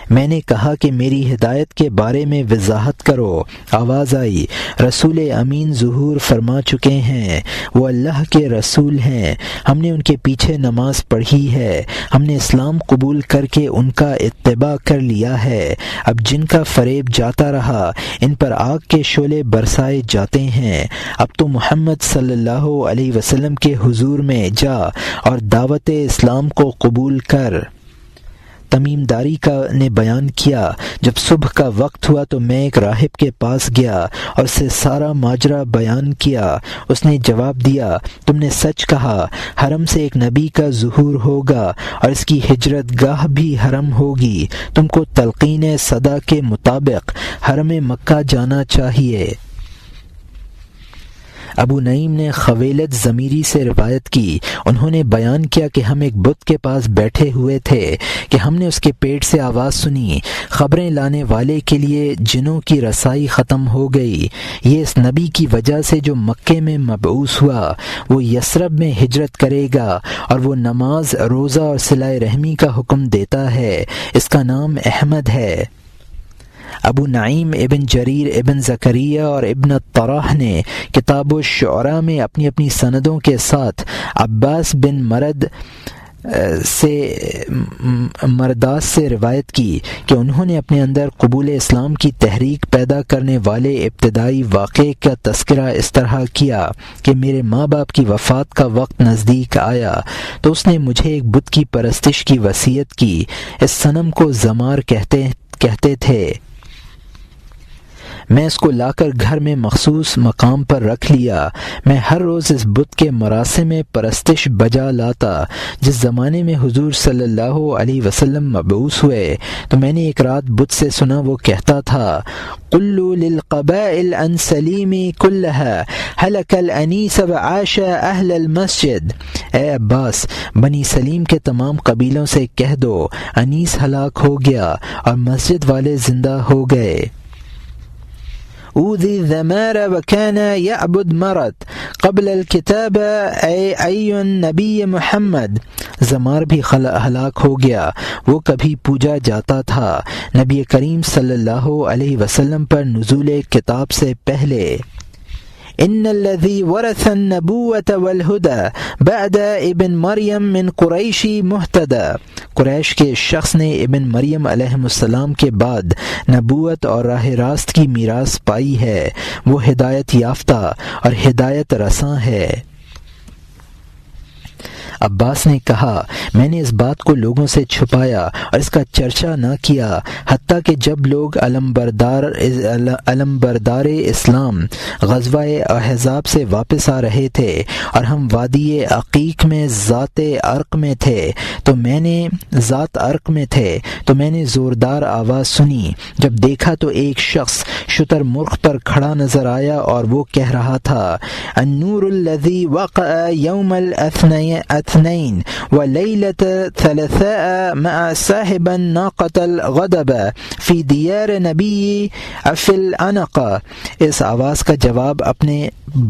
[SPEAKER 1] میں نے کہا کہ میری ہدایت کے بارے میں وضاحت کرو۔ آواز آئی، رسول امین ظہور فرما چکے ہیں، وہ اللہ کے رسول ہیں، ہم نے ان کے پیچھے نماز پڑھی ہے، ہم نے اسلام قبول کر کے ان کا اتباع کر لیا ہے، اب جن کا فریب جاتا رہا ان پر آگ کے شعلے برسائے جاتے ہیں، اب تو محمد صلی اللہ علیہ وسلم کے حضور میں جا اور دعوت اسلام کو قبول کر۔ تمیمداری کا نے بیان کیا۔ جب صبح کا وقت ہوا تو میں ایک راہب کے پاس گیا اور اسے سارا ماجرا بیان کیا۔ اس نے جواب دیا، تم نے سچ کہا، حرم سے ایک نبی کا ظہور ہوگا اور اس کی ہجرت گاہ بھی حرم ہوگی۔ تم کو تلقین صدا کے مطابق حرم مکہ جانا چاہیے۔ ابو نعیم نے خویلد ضمیری سے روایت کی، انہوں نے بیان کیا کہ ہم ایک بت کے پاس بیٹھے ہوئے تھے کہ ہم نے اس کے پیٹ سے آواز سنی، خبریں لانے والے کے لیے جنوں کی رسائی ختم ہو گئی۔ یہ اس نبی کی وجہ سے جو مکے میں مبعوث ہوا، وہ یثرب میں ہجرت کرے گا اور وہ نماز، روزہ اور صلہ رحمی کا حکم دیتا ہے۔ اس کا نام احمد ہے۔ ابو نعیم، ابن جریر، ابن زکریہ اور ابن الطراح نے کتاب الشعراء میں اپنی اپنی سندوں کے ساتھ عباس بن مرداس سے روایت کی کہ انہوں نے اپنے اندر قبول اسلام کی تحریک پیدا کرنے والے ابتدائی واقعے کا تذکرہ اس طرح کیا کہ میرے ماں باپ کی وفات کا وقت نزدیک آیا تو اس نے مجھے ایک بت کی پرستش کی وصیت کی۔ اس صنم کو زمار کہتے تھے۔ میں اس کو لا کر گھر میں مخصوص مقام پر رکھ لیا۔ میں ہر روز اس بت کے مراسم پرستش بجا لاتا۔ جس زمانے میں حضور صلی اللہ علیہ وسلم مبعوث ہوئے تو میں نے ایک رات بت سے سنا، وہ کہتا تھا، قلوا للقبائل ان سلیمی کلها ہلک الانیس وعاش اہل المسجد۔ اے عباس، بنی سلیم کے تمام قبیلوں سے کہہ دو انیس ہلاک ہو گیا اور مسجد والے زندہ ہو گئے۔ اوذی الذمار وكان يعبد مرد قبل الكتاب ای نبی محمد۔ زمار بھی ہلاک ہو گیا، وہ کبھی پوجا جاتا تھا نبی کریم صلی اللہ علیہ وسلم پر نزول کتاب سے پہلے۔ ان الذي ورث النبوة والهدى بعد ابن مریم من قریشی مہتدی۔ قریش کے شخص نے ابن مریم علیہ السلام کے بعد نبوت اور راہ راست کی میراث پائی ہے، وہ ہدایت یافتہ اور ہدایت رساں ہے۔ عباس نے کہا، میں نے اس بات کو لوگوں سے چھپایا اور اس کا چرچا نہ کیا، حتیٰ کہ جب لوگ علمبردار اسلام غزوہ احزاب سے واپس آ رہے تھے اور ہم وادی عقیق میں ذات عرق میں تھے تو میں نے زوردار آواز سنی۔ جب دیکھا تو ایک شخص شتر مرغ پر کھڑا نظر آیا اور وہ کہہ رہا تھا، النور الذي وقع يوم الاثنين وليلة ثلاثاء مع صاحب الناقة الغضب في ديار نبي في العنقة۔ اس آواز کا جواب اپنے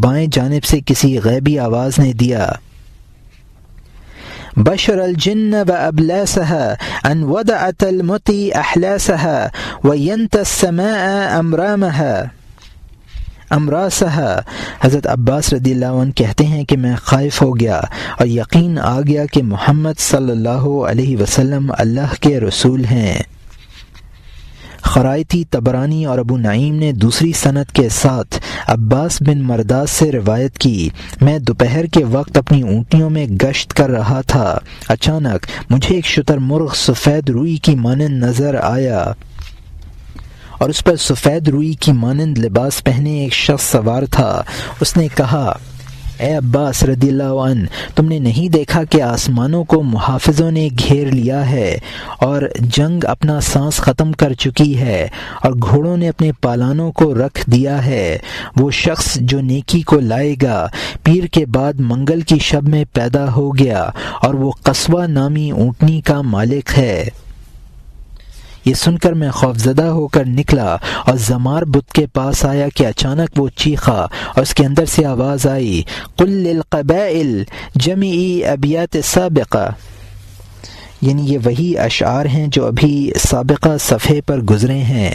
[SPEAKER 1] بائیں جانب سے کسی غیبی آواز نے دیا، بشر الجن وأبلاسها أن وضعت المطي أحلاسها وينت السماء امراسها۔ حضرت عباس رضی اللہ عنہ کہتے ہیں کہ میں خائف ہو گیا اور یقین آ گیا کہ محمد صلی اللہ علیہ وسلم اللہ کے رسول ہیں۔ خرائطی، طبرانی اور ابو نعیم نے دوسری سند کے ساتھ عباس بن مرداس سے روایت کی، میں دوپہر کے وقت اپنی اونٹیوں میں گشت کر رہا تھا، اچانک مجھے ایک شتر مرغ سفید روئی کی مانند نظر آیا اور اس پر سفید روئی کی مانند لباس پہنے ایک شخص سوار تھا۔ اس نے کہا، اے عباس رضی اللہ عنہ، تم نے نہیں دیکھا کہ آسمانوں کو محافظوں نے گھیر لیا ہے اور جنگ اپنا سانس ختم کر چکی ہے اور گھوڑوں نے اپنے پالانوں کو رکھ دیا ہے۔ وہ شخص جو نیکی کو لائے گا پیر کے بعد منگل کی شب میں پیدا ہو گیا اور وہ قصوہ نامی اونٹنی کا مالک ہے۔ یہ سن کر میں خوفزدہ ہو کر نکلا اور زمار بت کے پاس آیا کہ اچانک وہ چیخا اور اس کے اندر سے آواز آئی، قل للقبائل جمعی ابیات سابقہ، یعنی یہ وہی اشعار ہیں جو ابھی سابقہ صفحے پر گزرے ہیں۔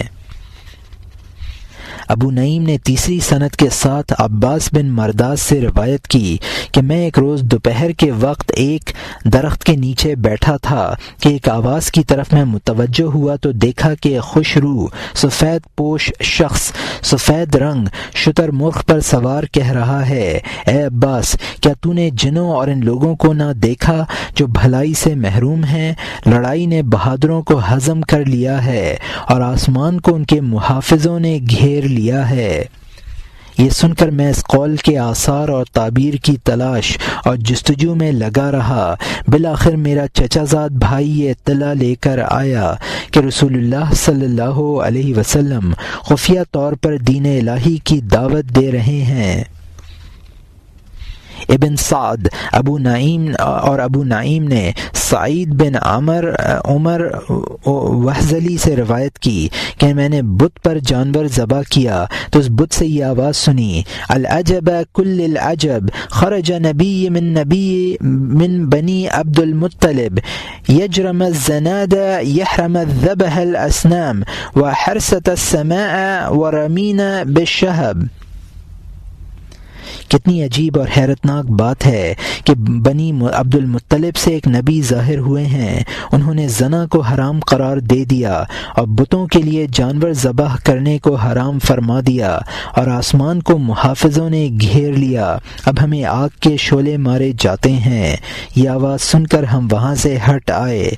[SPEAKER 1] ابو نعیم نے تیسری سند کے ساتھ عباس بن مرداس سے روایت کی کہ میں ایک روز دوپہر کے وقت ایک درخت کے نیچے بیٹھا تھا کہ ایک آواز کی طرف میں متوجہ ہوا تو دیکھا کہ خوش روح سفید پوش شخص سفید رنگ شتر مرغ پر سوار کہہ رہا ہے، اے عباس، کیا تو نے جنوں اور ان لوگوں کو نہ دیکھا جو بھلائی سے محروم ہیں؟ لڑائی نے بہادروں کو ہضم کر لیا ہے اور آسمان کو ان کے محافظوں نے گھیر لیا ہے۔ یہ سن کر میں اس قول کے آثار اور تعبیر کی تلاش اور جستجو میں لگا رہا۔ بالآخر میرا چچا زاد بھائی یہ اطلاع لے کر آیا کہ رسول اللہ صلی اللہ علیہ وسلم خفیہ طور پر دین الہی کی دعوت دے رہے ہیں۔ ابن سعد ابو نعیم نے سعید بن عمر وحزلی سے روایت کی کہ میں نے بت پر جانور ذبح کیا تو اس بت سے یہ آواز سنی، العجب کل العجب، خرج نبی من بنی عبد المطلب یجرم الزناد یحرم الذبح الاسنام وحرست السماء ورمین بالشہب۔ کتنی عجیب اور حیرتناک بات ہے کہ بنی عبد المطلب سے ایک نبی ظاہر ہوئے ہیں، انہوں نے زنا کو حرام قرار دے دیا اور بتوں کے لیے جانور ذبح کرنے کو حرام فرما دیا اور آسمان کو محافظوں نے گھیر لیا، اب ہمیں آگ کے شعلے مارے جاتے ہیں۔ یہ آواز سن کر ہم وہاں سے ہٹ آئے۔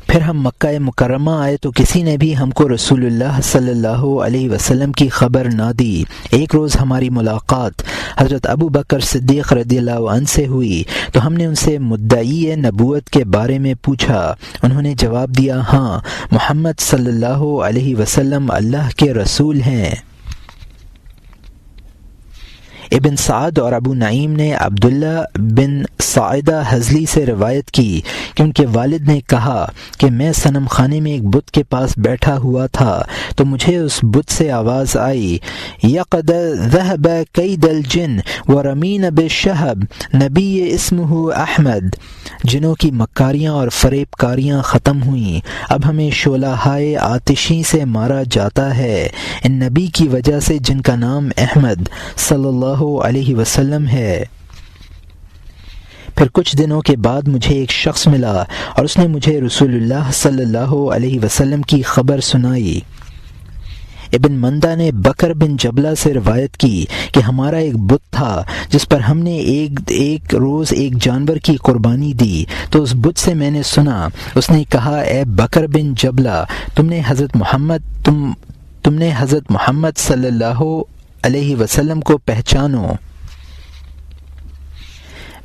[SPEAKER 1] پھر ہم مکہ مکرمہ آئے تو کسی نے بھی ہم کو رسول اللہ صلی اللہ علیہ وسلم کی خبر نہ دی۔ ایک روز ہماری ملاقات حضرت ابو بکر صدیق رضی اللہ عنہ سے ہوئی تو ہم نے ان سے مدعی نبوت کے بارے میں پوچھا۔ انہوں نے جواب دیا، ہاں، محمد صلی اللہ علیہ وسلم اللہ کے رسول ہیں۔ ابن سعد اور ابو نعیم نے عبداللہ بن سعیدہ حزلی سے روایت کی کہ ان کے والد نے کہا کہ میں صنم خانے میں ایک بت کے پاس بیٹھا ہوا تھا تو مجھے اس بت سے آواز آئی، یقد ذہب کید الجن ورمین بالشہب نبی اسمہ احمد، جنوں کی مکاریاں اور فریب کاریاں ختم ہوئیں، اب ہمیں شعلہ ہائے آتشی سے مارا جاتا ہے ان نبی کی وجہ سے جن کا نام احمد صلی اللہ علیہ وسلم ہے۔ پھر کچھ دنوں کے بعد مجھے ایک شخص ملا اور اس نے مجھے رسول اللہ صلی اللہ علیہ وسلم کی خبر سنائی۔ ابن مندہ نے بکر بن جبلہ سے روایت کی کہ ہمارا ایک بت تھا جس پر ہم نے ایک روز ایک جانور کی قربانی دی تو اس بت سے میں نے سنا، اس نے کہا، اے بکر بن جبلہ، تم نے حضرت محمد صلی اللہ علیہ وسلم کو پہچانو۔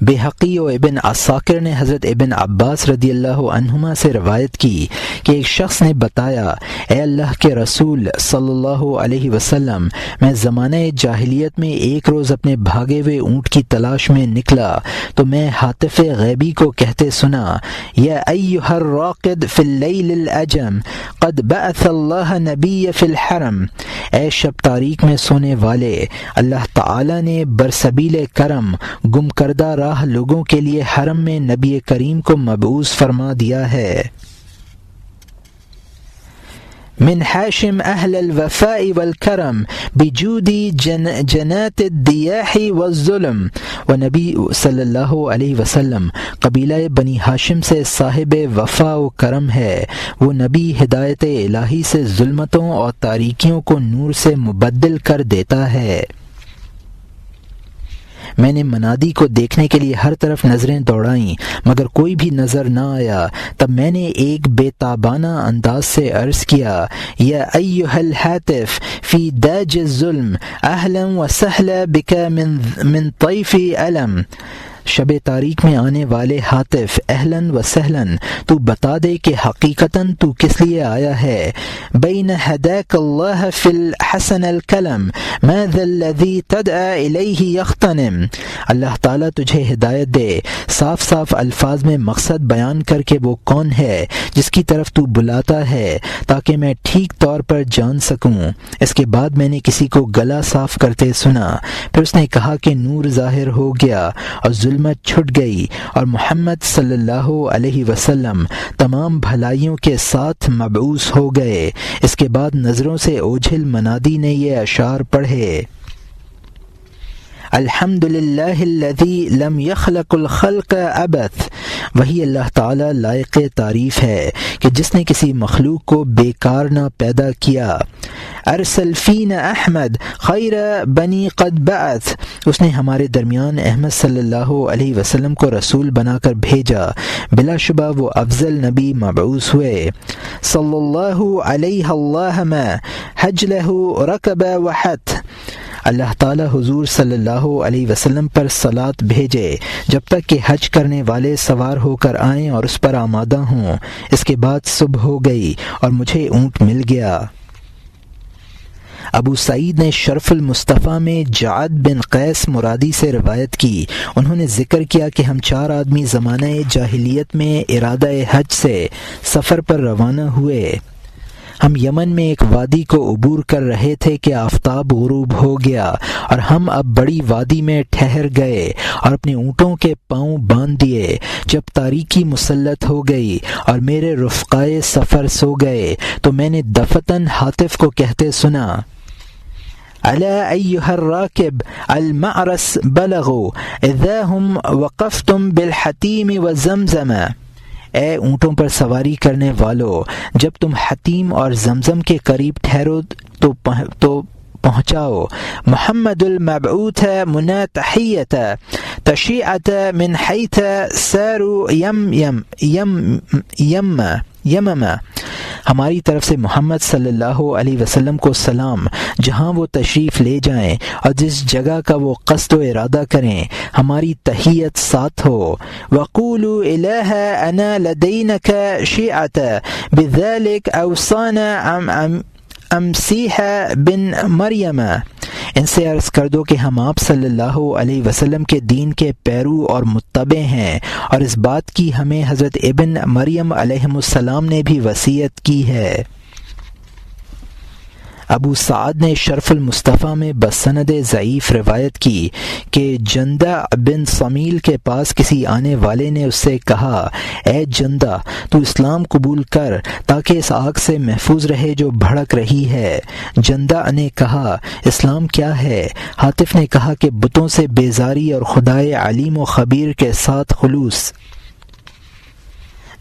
[SPEAKER 1] بحقی و ابن عساکر نے حضرت ابن عباس رضی اللہ عنہما سے روایت کی کہ ایک شخص نے بتایا، اے اللہ کے رسول صلی اللہ علیہ وسلم، میں زمانہ جاہلیت میں ایک روز اپنے بھاگے ہوئے اونٹ کی تلاش میں نکلا تو میں ہاتف غیبی کو کہتے سنا، یا ایھا الراقد فی اللیل الاجم قد بعث اللہ نبی فی الحرم، اے شب تاریک میں سونے والے، اللہ تعالی نے برسبیل کرم گم کردہ راہ لوگوں کے لیے حرم میں نبی کریم کو مبعوث فرما دیا ہے۔ من حاشم اہل الوفاء والکرم بجودی جنات الدیاح والظلم، و نبی صلی اللہ علیہ وسلم قبیلہ بنی ہاشم سے صاحب وفا و کرم ہے، وہ نبی ہدایت الہی سے ظلمتوں اور تاریکیوں کو نور سے مبدل کر دیتا ہے۔ میں نے منادی کو دیکھنے کے لیے ہر طرف نظریں دوڑائیں مگر کوئی بھی نظر نہ آیا، تب میں نے ایک بے تابانہ انداز سے عرض کیا، یا ایھا الہاتف فی داج الظلم اہلا وسہلا بک من طیف علم، شب تاریک میں آنے والے ہاتف، اہلاً و سہلاً، تو بتا دے کہ حقیقتاً تو کس لیے آیا ہے۔ بین ہداک اللہ فی الحسن الکلم ما ذا الذی تدعى الیہ یغتنم، اللہ تعالیٰ تجھے ہدایت دے، صاف صاف الفاظ میں مقصد بیان کر کے وہ کون ہے جس کی طرف تو بلاتا ہے تاکہ میں ٹھیک طور پر جان سکوں۔ اس کے بعد میں نے کسی کو گلا صاف کرتے سنا، پھر اس نے کہا کہ نور ظاہر ہو گیا اور ظلم ظلمت چھٹ گئی اور محمد صلی اللہ علیہ وسلم تمام بھلائیوں کے ساتھ مبعوث ہو گئے۔ اس کے بعد نظروں سے اوجھل منادی نے یہ اشعار پڑھے: الحمد للہ الذی لم یخلق الخلق عبث، وہی اللہ تعالی لائق تعریف ہے کہ جس نے کسی مخلوق کو بیکار نہ پیدا کیا۔ ارسل فینا احمد خیر بنی قد بعث، اس نے ہمارے درمیان احمد صلی اللہ علیہ وسلم کو رسول بنا کر بھیجا، بلا شبہ وہ افضل نبی مبعوث ہوئے۔ صلی اللہ علیہ اللہم حجلہ رکب وحت، اللہ تعالی حضور صلی اللہ علیہ وسلم پر صلاۃ بھیجے جب تک کہ حج کرنے والے سوار ہو کر آئیں اور اس پر آمادہ ہوں۔ اس کے بعد صبح ہو گئی اور مجھے اونٹ مل گیا۔ ابو سعید نے شرف المصطفیٰ میں جعد بن قیس مرادی سے روایت کی، انہوں نے ذکر کیا کہ ہم 4 آدمی زمانہ جاہلیت میں ارادہ حج سے سفر پر روانہ ہوئے۔ ہم یمن میں ایک وادی کو عبور کر رہے تھے کہ آفتاب غروب ہو گیا اور ہم اب بڑی وادی میں ٹھہر گئے اور اپنے اونٹوں کے پاؤں باندھ دیے۔ جب تاریکی مسلط ہو گئی اور میرے رفقائے سفر سو گئے تو میں نے دفتن حاطف کو کہتے سنا: الا ایھا الراکب المعرس بلغوا اذا هم وقفتم بالحتیم وزمزم، اے اونٹوں پر سواری کرنے والو، جب تم حتیم اور زمزم کے قریب ٹھہرو تو پہنچاؤ۔ محمد المبعوث منا تحیت تشیعت من حیث ساروا یمم، ہماری طرف سے محمد صلی اللہ علیہ وسلم کو سلام، جہاں وہ تشریف لے جائیں اور جس جگہ کا وہ قصد و ارادہ کریں، ہماری تحیت ساتھ ہو۔ وقولوا الہ انا لدینک شیعت بذلک اوصانا امسیح بن مریم، ان سے عرض کر دو کہ ہم آپ صلی اللہ علیہ وسلم کے دین کے پیرو اور متبع ہیں، اور اس بات کی ہمیں حضرت ابن مریم علیہ السلام نے بھی وصیت کی ہے۔ ابو سعد نے شرف المصطفیٰ میں بسند ضعیف روایت کی کہ جندہ بن سمیل کے پاس کسی آنے والے نے اس سے کہا: اے جندہ، تو اسلام قبول کر تاکہ اس آگ سے محفوظ رہے جو بھڑک رہی ہے۔ جندہ نے کہا: اسلام کیا ہے؟ حاطف نے کہا کہ بتوں سے بیزاری اور خدائے علیم و خبیر کے ساتھ خلوص۔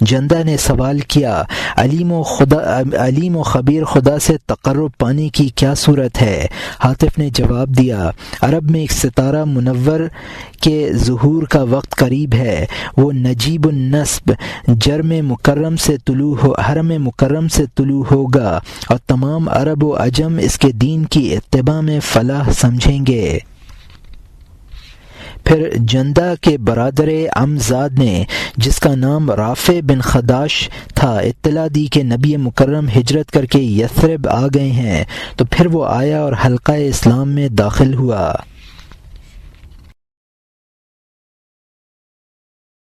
[SPEAKER 1] جندہ نے سوال کیا: علیم و خبیر خدا سے تقرب پانے کی کیا صورت ہے؟ حاطف نے جواب دیا: عرب میں ایک ستارہ منور کے ظہور کا وقت قریب ہے، وہ نجیب النسب حرم مکرم سے طلوع ہوگا اور تمام عرب و عجم اس کے دین کی اتباع میں فلاح سمجھیں گے۔ پھر جندہ کے برادر عمزاد نے، جس کا نام رافع بن خداش تھا، اطلاع دی کہ نبی مکرم ہجرت کر کے یثرب آ گئے ہیں، تو پھر وہ آیا اور حلقہ اسلام میں داخل ہوا۔